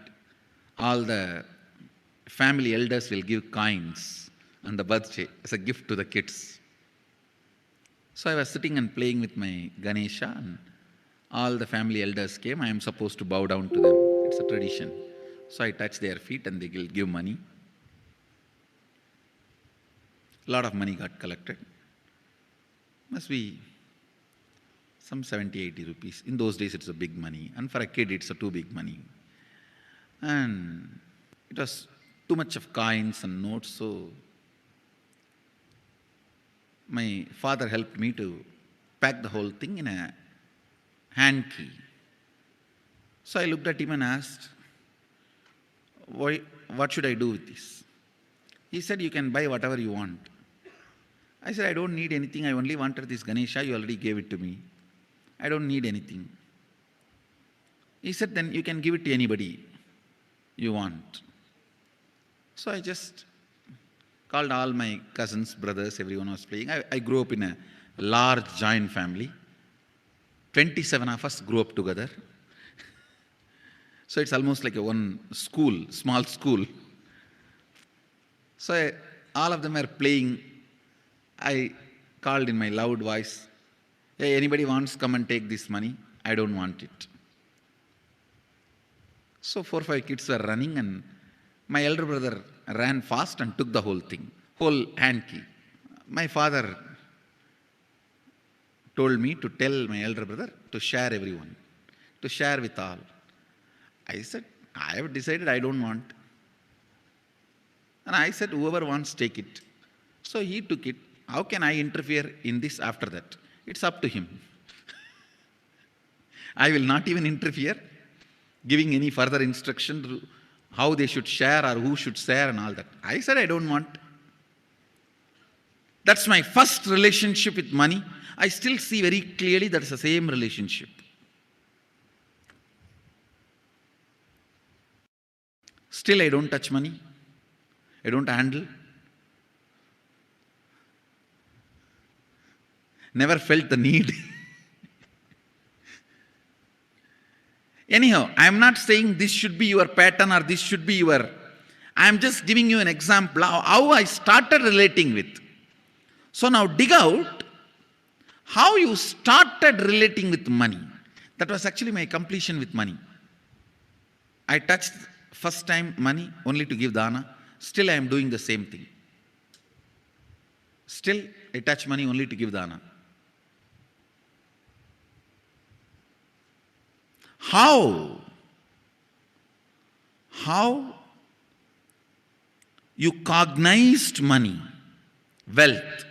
all the family elders will give coins on the birthday as a gift to the kids. So I was sitting and playing with my Ganesha and all the family elders came. I am supposed to bow down to them. It's a tradition. So I touch their feet and they will give money. A lot of money got collected. Must be some 70, 80 rupees. In those days it's a big money. And for a kid it's a too big money. And it was too much of coins and notes, so my father helped me to pack the whole thing in a hand key. So I looked at him and asked, what should I do with this? He said, you can buy whatever you want. I said, I don't need anything. I only wanted this Ganesha. You already gave it to me. I don't need anything. He said, then you can give it to anybody you want. So I just called all my cousins, brothers, everyone was playing. I grew up in a large joint family. 27 of us grew up together. So it's almost like a one school, small school. So all of them were playing. I called in my loud voice, hey, anybody wants to come and take this money? I don't want it. So 4 or 5 kids were running and my elder brother ran fast and took the whole thing, whole hand key. My father told me to tell my elder brother to share everyone, to share with all. I said, I have decided I don't want. And I said, whoever wants, take it. So he took it. How can I interfere in this after that? It's up to him. I will not even interfere, giving any further instruction to how they should share or who should share and all that. I said, I don't want. That's my first relationship with money. I still see very clearly that's the same relationship. Still, I don't touch money. I don't handle. Never felt the need. Anyhow, I am not saying this should be your pattern or this should be your... I am just giving you an example of how I started relating with. So now dig out how you started relating with money. That was actually my completion with money. I touched first time money only to give dana. Still I am doing the same thing. Still I touch money only to give dana. How you cognized money, wealth,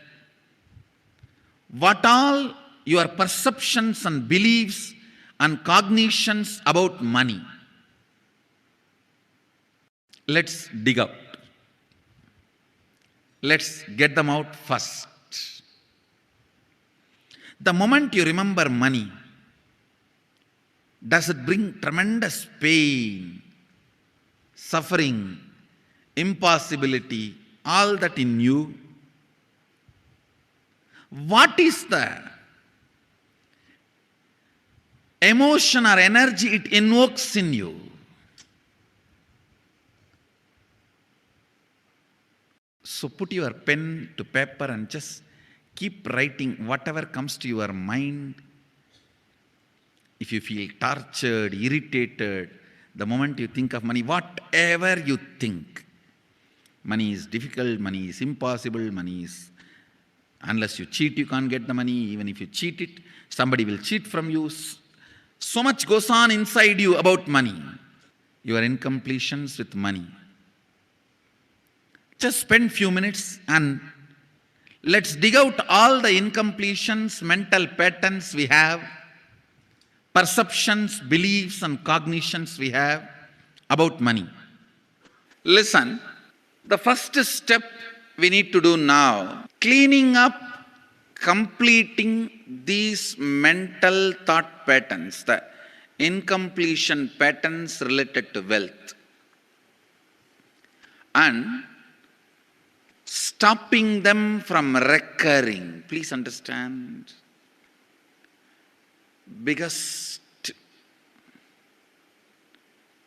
what all your perceptions and beliefs and cognitions about money. Let's dig out. Let's get them out first. The moment you remember money, does it bring tremendous pain, suffering, impossibility, all that in you? What is the emotion or energy it invokes in you? So put your pen to paper and just keep writing whatever comes to your mind. If you feel tortured, irritated, the moment you think of money, whatever you think, money is difficult, money is impossible, money is, unless you cheat, you can't get the money. Even if you cheat it, somebody will cheat from you. So much goes on inside you about money. Your incompletions with money. Just spend few minutes and let's dig out all the incompletions, mental patterns we have, perceptions, beliefs and cognitions we have about money. Listen, the first step we need to do now, cleaning up, completing these mental thought patterns, the incompletion patterns related to wealth, and stopping them from recurring. Please understand. Biggest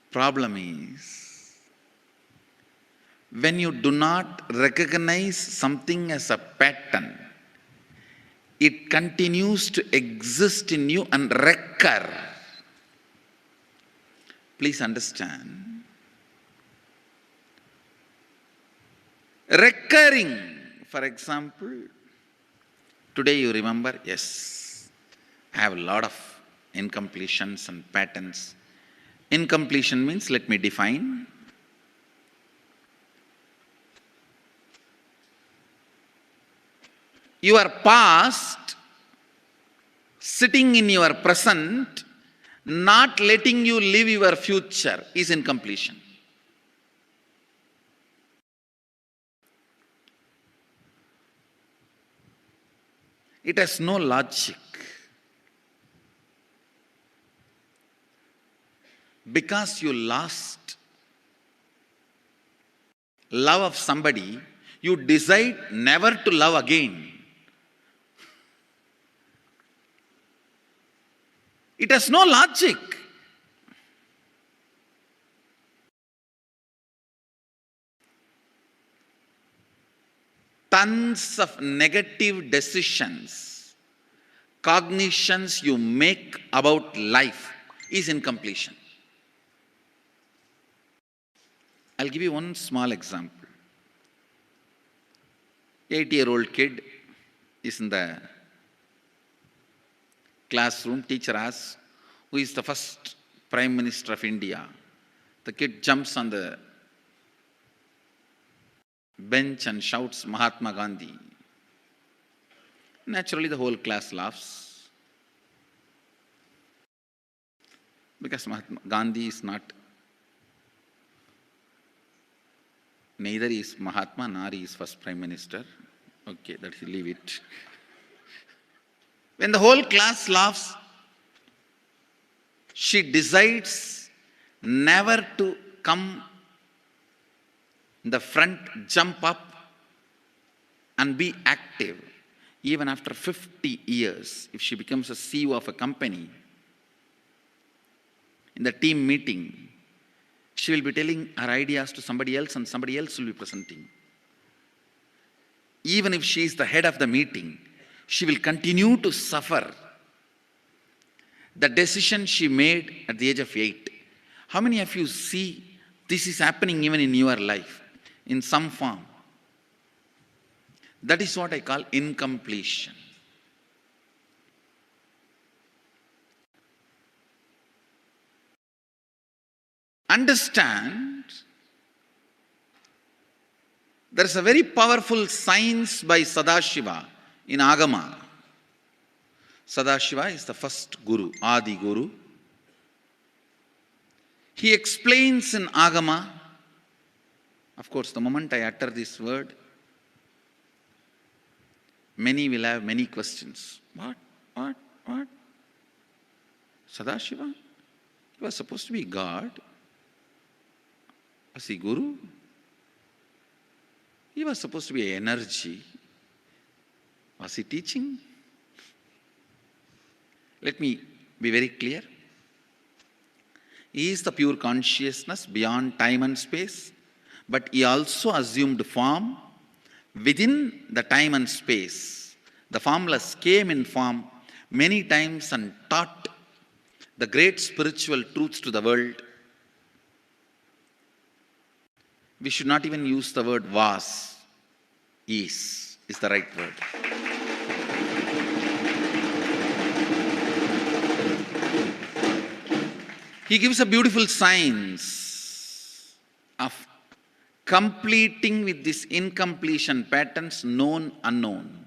problem is when you do not recognize something as a pattern, it continues to exist in you and recur. Please understand. Recurring, for example, today you remember, yes, I have a lot of incompletions and patterns. Incompletion means, let me define. Your past sitting in your present, not letting you live your future is incompletion. It has no logic. Because you lost love of somebody, you decide never to love again. It has no logic. Tons of negative decisions, cognitions you make about life is incompletion. I'll give you one small example. 8-year-old kid is in the classroom. Teacher asks, who is the first Prime Minister of India? The kid jumps on the bench and shouts, Mahatma Gandhi. Naturally, the whole class laughs. Because Mahatma Gandhi is not, neither is Mahatma nor he is first Prime Minister. Okay, let's leave it. When the whole class laughs, she decides never to come in the front, jump up and be active. Even after 50 years, if she becomes a CEO of a company, in the team meeting, she will be telling her ideas to somebody else and somebody else will be presenting. Even if she is the head of the meeting, she will continue to suffer the decision she made at the age of 8. How many of you see this is happening even in your life, in some form? That is what I call incompletion. Understand, There is a very powerful science by Sadashiva in Agama. Sadashiva is the first Guru, Adi Guru. He explains in Agama, of course, the moment I utter this word, many will have many questions. What? Sadashiva? He was supposed to be God. Was he Guru? He was supposed to be energy. Was he teaching? Let me be very clear. He is the pure consciousness beyond time and space, but he also assumed form within the time and space. The formless came in form many times and taught the great spiritual truths to the world. We should not even use the word was. Is the right word. He gives a beautiful science of completing with this incompletion patterns, known, unknown.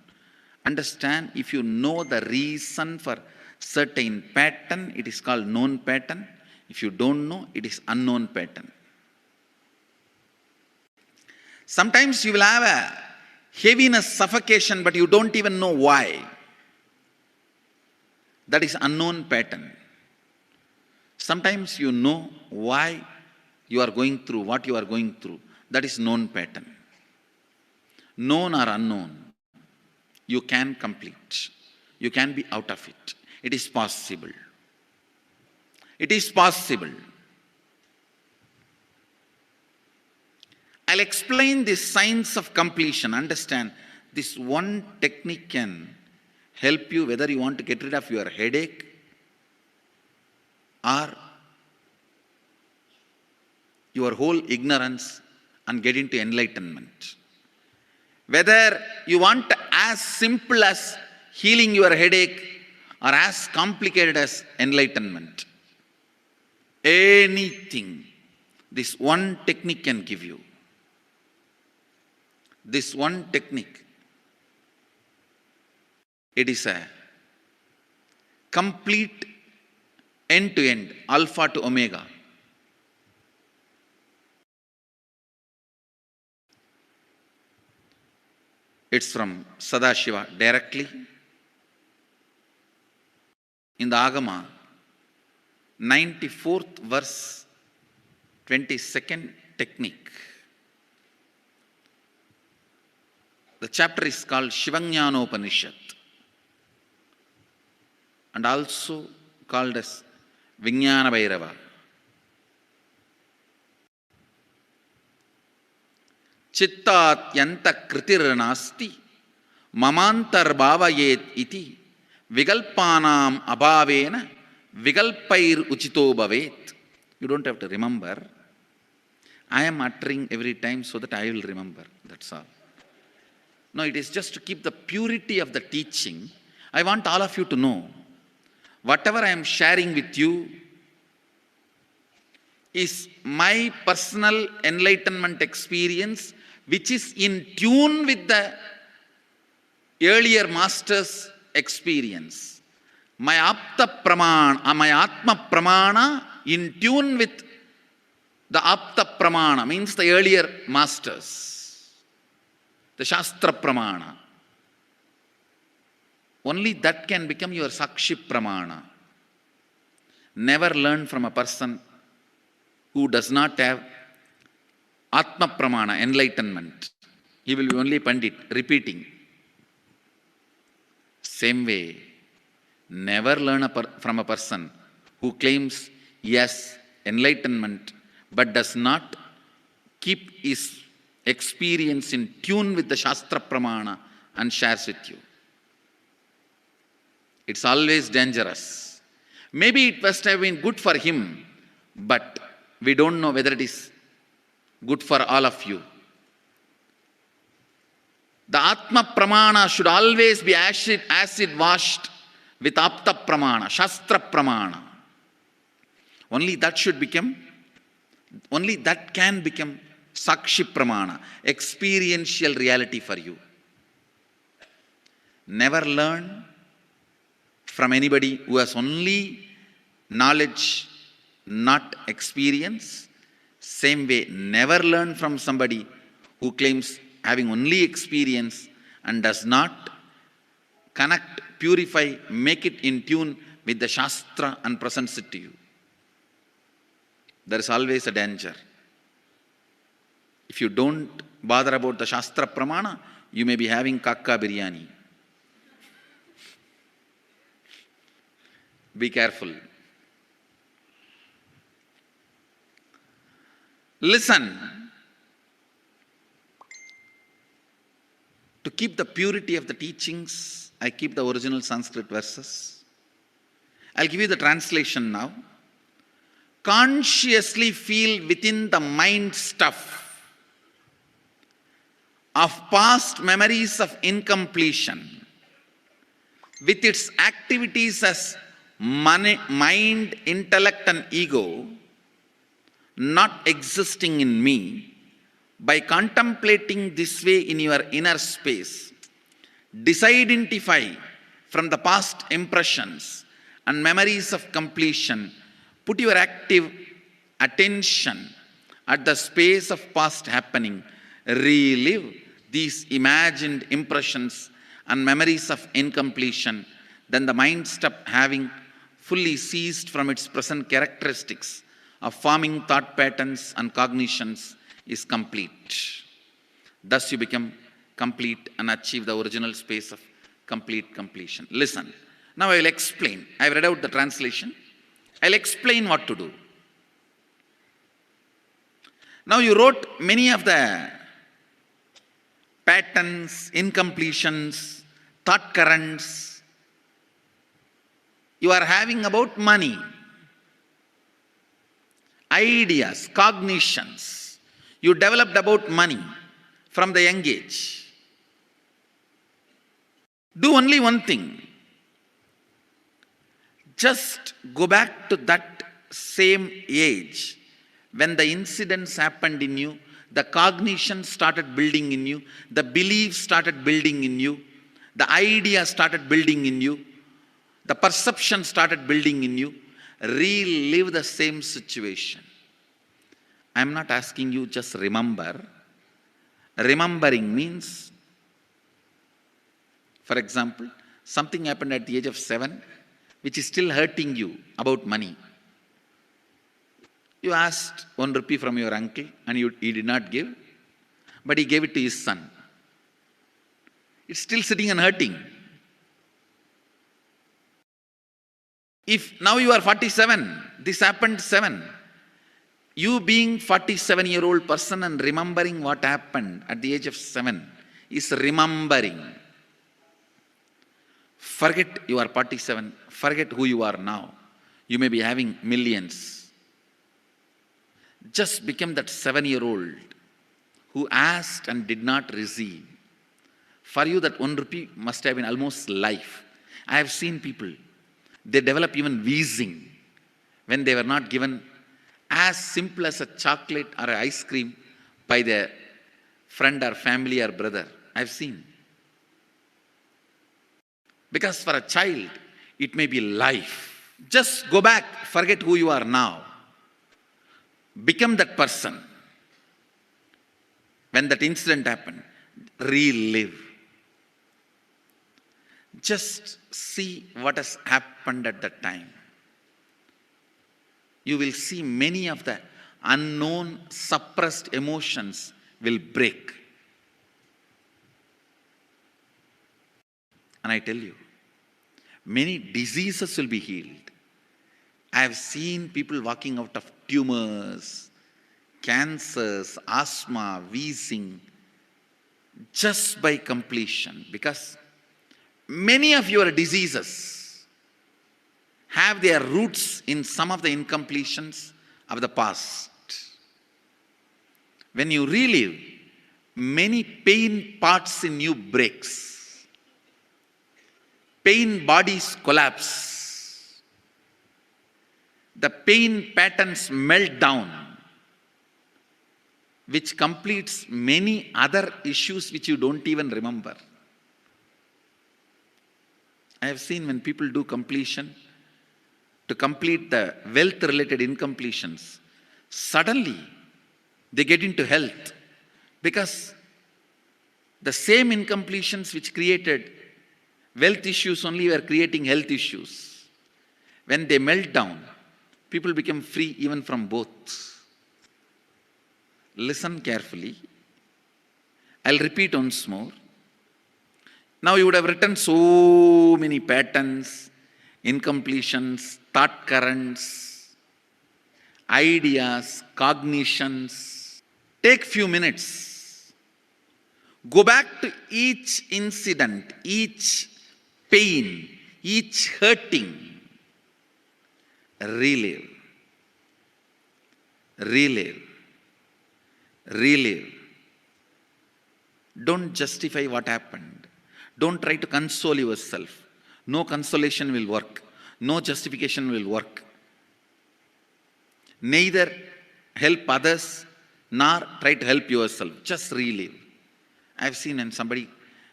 Understand, if you know the reason for certain pattern, it is called known pattern. If you don't know, it is unknown pattern. Sometimes you will have a heaviness, suffocation, but you don't even know why. That is unknown pattern. Sometimes you know why you are going through what you are going through. That is known pattern. Known or unknown, you can complete. You can be out of it. It is possible. It is possible. I'll explain this science of completion. Understand, this one technique can help you whether you want to get rid of your headache or your whole ignorance and get into enlightenment. Whether you want as simple as healing your headache or as complicated as enlightenment. Anything, this one technique can give you. This one technique, it is a complete end-to-end, alpha to omega. It's from Sadashiva directly. In the Agama, 94th verse, 22nd technique. The chapter is called Shivajnanopanishad and also called as Vijnana Bhairava. Chittat yanta kritir nasti mamantar bhavayet iti vigalpanam abhavena vigalpair uchito bhavet. You don't have to remember. I am uttering every time so that I will remember. That's all. No, it is just to keep the purity of the teaching. I want all of you to know, whatever I am sharing with you is my personal enlightenment experience, which is in tune with the earlier master's experience. My Apta Pramana, my Atma Pramana in tune with the Apta Pramana, means the earlier masters. The Shastra Pramana. Only that can become your Sakshi Pramana. Never learn from a person who does not have Atma Pramana, enlightenment. He will be only Pandit, repeating. Same way, never learn from a person who claims, yes, enlightenment, but does not keep his experience in tune with the Shastra Pramana and shares with you. It's always dangerous. Maybe it must have been good for him, but we don't know whether it is good for all of you. The Atma Pramana should always be acid washed with Apta Pramana, Shastra Pramana. Only that can become Sakshi Pramana, experiential reality for you. Never learn from anybody who has only knowledge, not experience. Same way, never learn from somebody who claims having only experience and does not connect, purify, make it in tune with the Shastra and presents it to you. There is always a danger. If you don't bother about the Shastra Pramana, you may be having kakka biryani. Be careful. Listen. To keep the purity of the teachings, I keep the original Sanskrit verses. I'll give you the translation now. Consciously feel within the mind stuff of past memories of incompletion with its activities as mind, intellect and ego not existing in me. By contemplating this way in your inner space, disidentify from the past impressions and memories of completion. Put your active attention at the space of past happening. Relive these imagined impressions and memories of incompletion. Then the mind stop having fully ceased from its present characteristics of forming thought patterns and cognitions is complete. Thus you become complete and achieve the original space of complete completion. Listen. Now I will explain. I have read out the translation. I will explain what to do. Now you wrote many of the patterns, incompletions, thought currents you are having about money, ideas, cognitions you developed about money from the young age. Do only one thing. Just go back to that same age when the incidents happened in you, the cognition started building in you, the beliefs started building in you, the idea started building in you, the perception started building in you. Relive the same situation. I am not asking you just remember. Remembering means, for example, something happened at the age of 7 which is still hurting you about money. You asked 1 rupee from your uncle and he did not give, but he gave it to his son. It's still sitting and hurting. If now you are 47, this happened 7. You being 47-year-old person and remembering what happened at the age of 7 is remembering. Forget you are 47. Forget who you are now. You may be having millions. Just become that 7-year-old who asked and did not receive. For you that 1 rupee must have been almost life. I have seen people, they develop even wheezing when they were not given as simple as a chocolate or an ice cream by their friend or family or brother. I've seen. Because for a child, it may be life. Just go back, forget who you are now. Become that person. When that incident happened, relive. Just see what has happened at that time. You will see many of the unknown, suppressed emotions will break. And I tell you, many diseases will be healed. I have seen people walking out of tumors, cancers, asthma, wheezing, just by completion. Because many of your diseases have their roots in some of the incompletions of the past. When you relive, many pain parts in you breaks. Pain bodies collapse. The pain patterns melt down which completes many other issues which you don't even remember. I have seen when people do completion, to complete the wealth-related incompletions, suddenly they get into health, because the same incompletions which created wealth issues only were creating health issues. When they melt down, people become free even from both. Listen carefully. I'll repeat once more. Now you would have written so many patterns, incompletions, thought currents, ideas, cognitions. Take few minutes. Go back to each incident, each pain, each hurting. Relive. Relive. Relive. Don't justify what happened. Don't try to console yourself. No consolation will work. No justification will work. Neither help others nor try to help yourself. Just relive. I've seen when somebody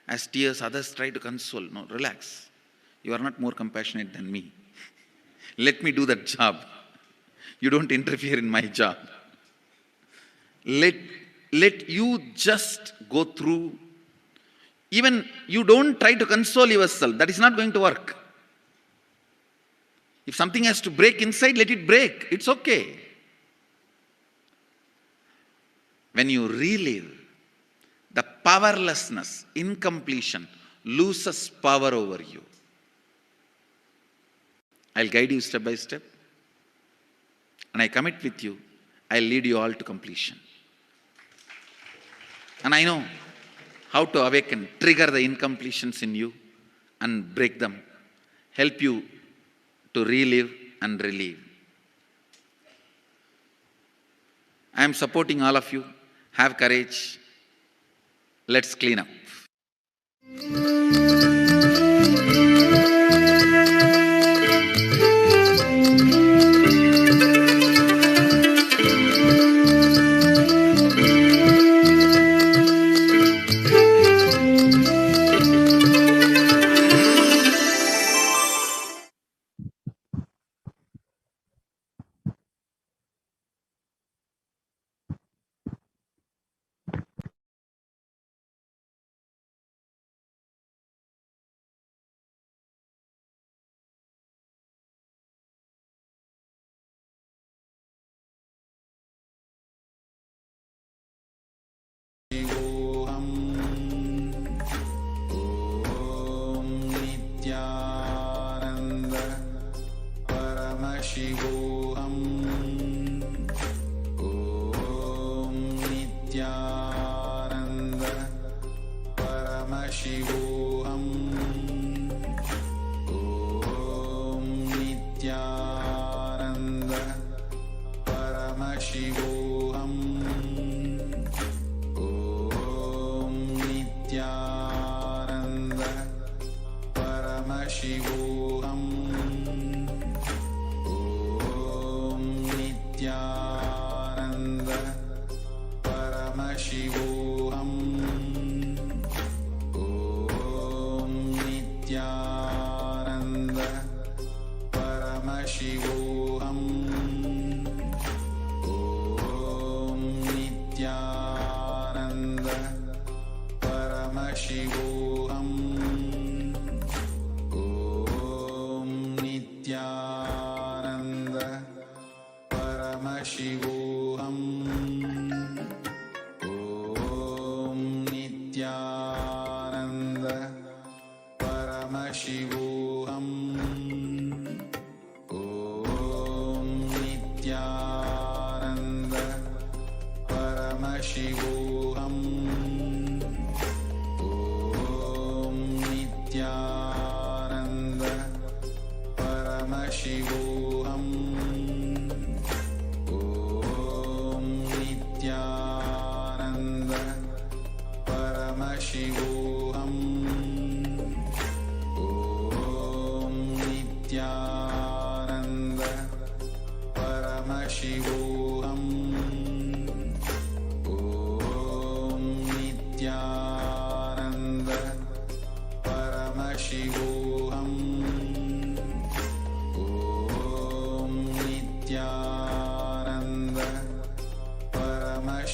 has tears, others try to console. No, relax. You are not more compassionate than me. Let me do that job. You don't interfere in my job. Let you just go through. Even you don't try to console yourself. That is not going to work. If something has to break inside, let it break. It's okay. When you relive, the powerlessness, incompletion, loses power over you. I'll guide you step by step. And I commit with you, I'll lead you all to completion. And I know how to awaken, trigger the incompletions in you and break them. Help you to relive and relieve. I am supporting all of you. Have courage. Let's clean up. Paramashivoham. Om Nithyananda Paramashivoham. Om Nithyananda Paramashivoham. Om Nithyananda Paramashivoham. Nithyananda Paramashivoham. Om Nithyananda Paramashivoham. Om Nithyananda Paramashivoham. Om Nithyananda Paramashivoham. Om Nithyananda Paramashivoham. Om Nithyananda Paramashivoham. Om Nithyananda Paramashivoham. Om Nithyananda Paramashivoham. Om Nithyananda Paramashivoham. Om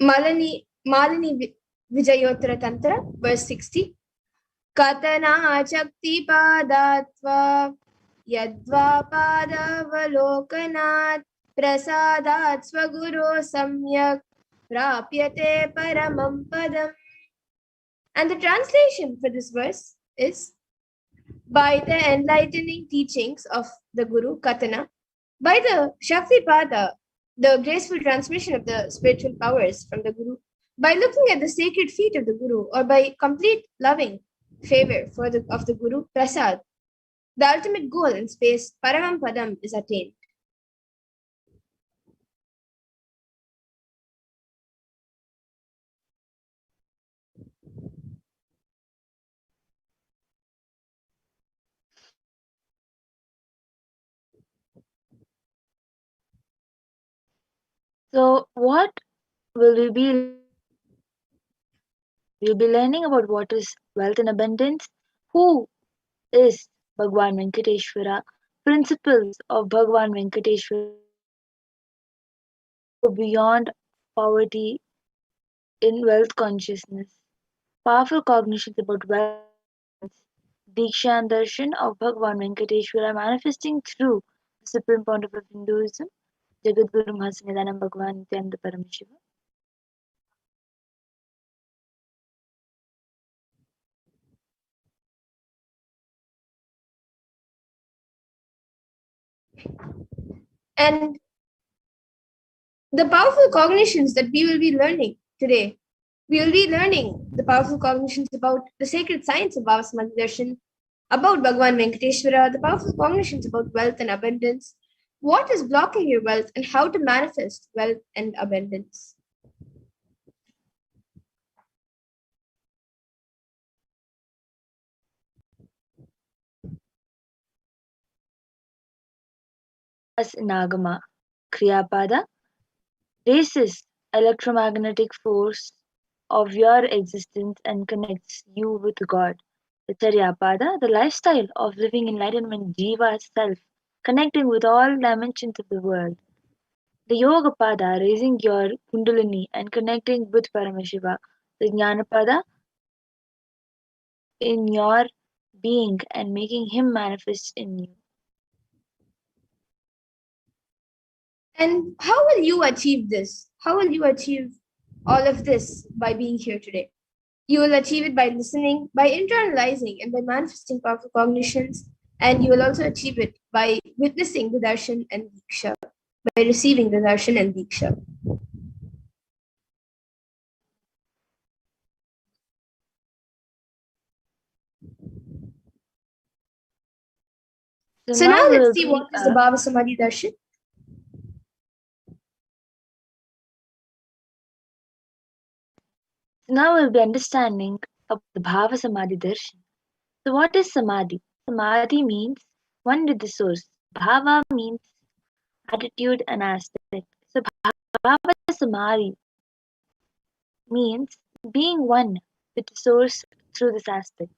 Malini Vijayottara Tantra, verse 60. Katana Chakti Padatva Yadva Padavalokanat Prasadat Swaguru Samyak Prapyate Paramam Padam. And the translation for this verse is: by the enlightening teachings of the Guru Katana, by the Shakti Pada, the graceful transmission of the spiritual powers from the Guru, by looking at the sacred feet of the Guru, or by complete loving favor of the Guru Prasad, the ultimate goal in space, Paramam Padam, is attained. So, what will we be? We'll be learning about what is wealth and abundance, who is Bhagwan Venkateshwara, principles of Bhagwan Venkateshwara go beyond poverty in wealth consciousness, powerful cognitions about wealth, Diksha and Darshan of Bhagwan Venkateshwara manifesting through the Supreme Pontiff of Hinduism, Jagadguru Mahasannidhanam Bhagwan Nithyananda Paramashivam. And the powerful cognitions that we will be learning today, we will be learning the powerful cognitions about the sacred science of Bhavasamadhi Darshan, about Bhagwan Venkateshwara, the powerful cognitions about wealth and abundance, what is blocking your wealth, and how to manifest wealth and abundance. As in Agama, Kriyapada races electromagnetic force of your existence and connects you with God. The Charyapada, the lifestyle of living enlightenment Jiva self, connecting with all dimensions of the world. The Yogapada, raising your Kundalini and connecting with Paramashiva. The Jnanapada, in your being and making him manifest in you. And how will you achieve this? How will you achieve all of this by being here today? You will achieve it by listening, by internalizing, and by manifesting powerful cognitions. And you will also achieve it by witnessing the darshan and diksha, by receiving the darshan and diksha. So now let's see what is the Bhavasamadhi darshan. Now we'll be understanding of the Bhavasamadhi Darshan. So what is Samadhi? Samadhi means one with the source. Bhava means attitude and aspect. So Bhavasamadhi means being one with the source through this aspect.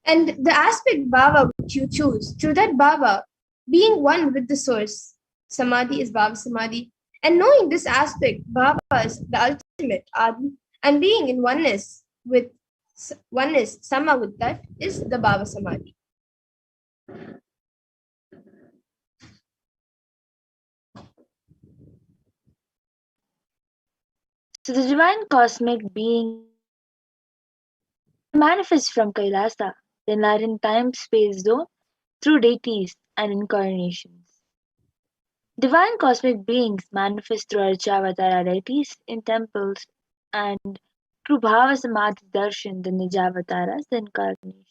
And the aspect bhava which you choose, through that bhava, being one with the source, samadhi is bhava samadhi. And knowing this aspect, bhava is the ultimate adi, and being in oneness, sama with that, is the bhava samadhi. So the divine cosmic being manifests from Kailasa, the enlightened time-space zone, through deities and incarnations. Divine cosmic beings manifest through Archavatara deities in temples and through Bhavasamadhi Darshan, the Nijavataras, the incarnation.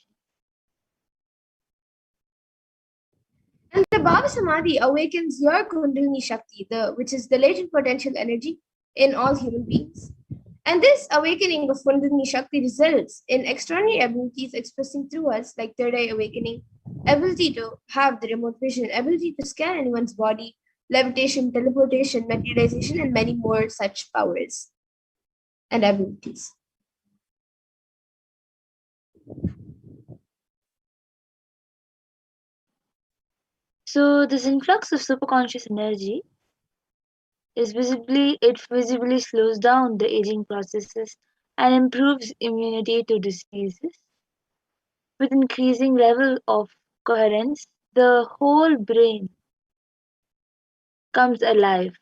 And the bhava samadhi awakens your kundalini shakti, which is the latent potential energy in all human beings. And this awakening of kundalini shakti results in extraordinary abilities expressing through us, like third eye awakening, ability to have the remote vision, ability to scan anyone's body, levitation, teleportation, materialization, and many more such powers and abilities. So this influx of superconscious energy It visibly slows down the aging processes and improves immunity to diseases. With increasing level of coherence, the whole brain comes alive,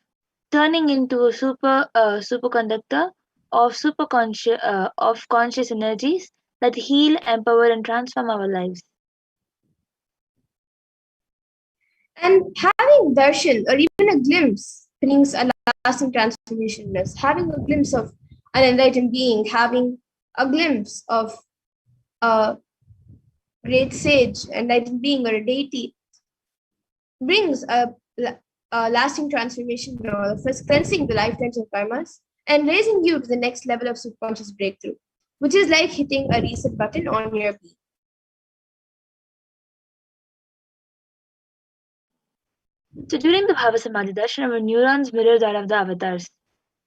turning into a superconductor of conscious energies that heal, empower, and transform our lives. And having darshan or even a glimpse brings a lasting transformation. As having a glimpse of an enlightened being, having a glimpse of a great sage, enlightened being, or a deity brings a lasting transformation in all of us, cleansing the lifetimes of karmas and raising you to the next level of subconscious breakthrough, which is like hitting a reset button on your being. So during the Bhavasamadhi darshan, our neurons mirror that of the avatars.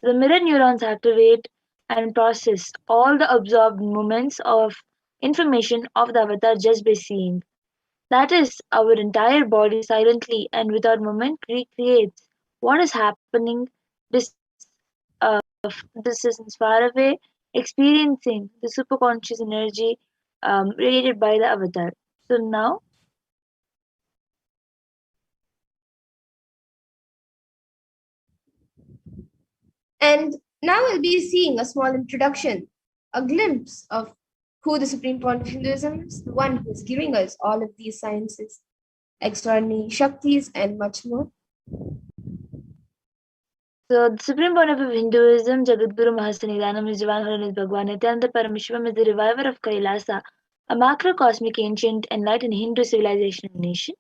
The mirror neurons activate and process all the absorbed moments of information of the avatar just by seeing. That is, our entire body silently and without movement recreates what is happening dis- uh, distance far away, experiencing the superconscious energy radiated by the avatar. So now, And now we'll be seeing a small introduction, a glimpse of who the Supreme Point of Hinduism is, the one who is giving us all of these sciences, extraordinary Shaktis, and much more. so the supreme point of Hinduism, Jagadguru Mahasanidanam, is divine holiness Bhagwan Nithyananda Paramashivam, is the reviver of Kailasa, a macrocosmic ancient enlightened Hindu civilization and nation.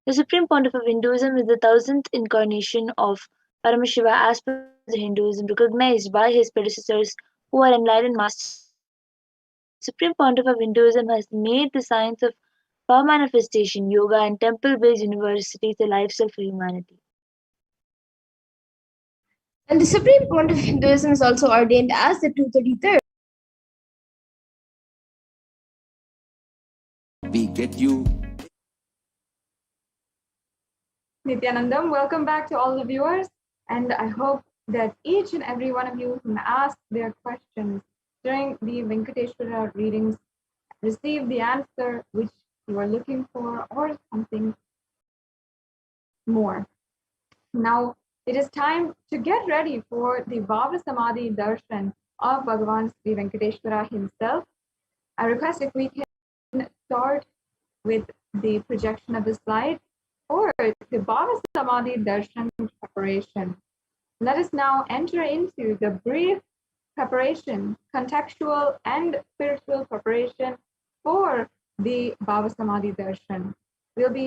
The supreme pontiff of Hinduism is the thousandth incarnation of Paramashiva as per the Hinduism, recognized by his predecessors who are enlightened masters. The supreme pontiff of Hinduism has made the science of power manifestation, yoga, and temple-based universities a lifestyle for humanity. And the Supreme Point of Hinduism is also ordained as the 233rd. We get you. Nithyanandam, welcome back to all the viewers. And I hope that each and every one of you who asked their questions during the Venkateshwara readings receive the answer which you are looking for or something more. Now it is time to get ready for the Bhavasamadhi Darshan of Bhagavan Sri Venkateshwara himself. I request if we can start with the projection of the slide for the Bhavasamadhi Darshan preparation. Let us now enter into the brief preparation, contextual and spiritual preparation for the Bhavasamadhi Darshan. We'll be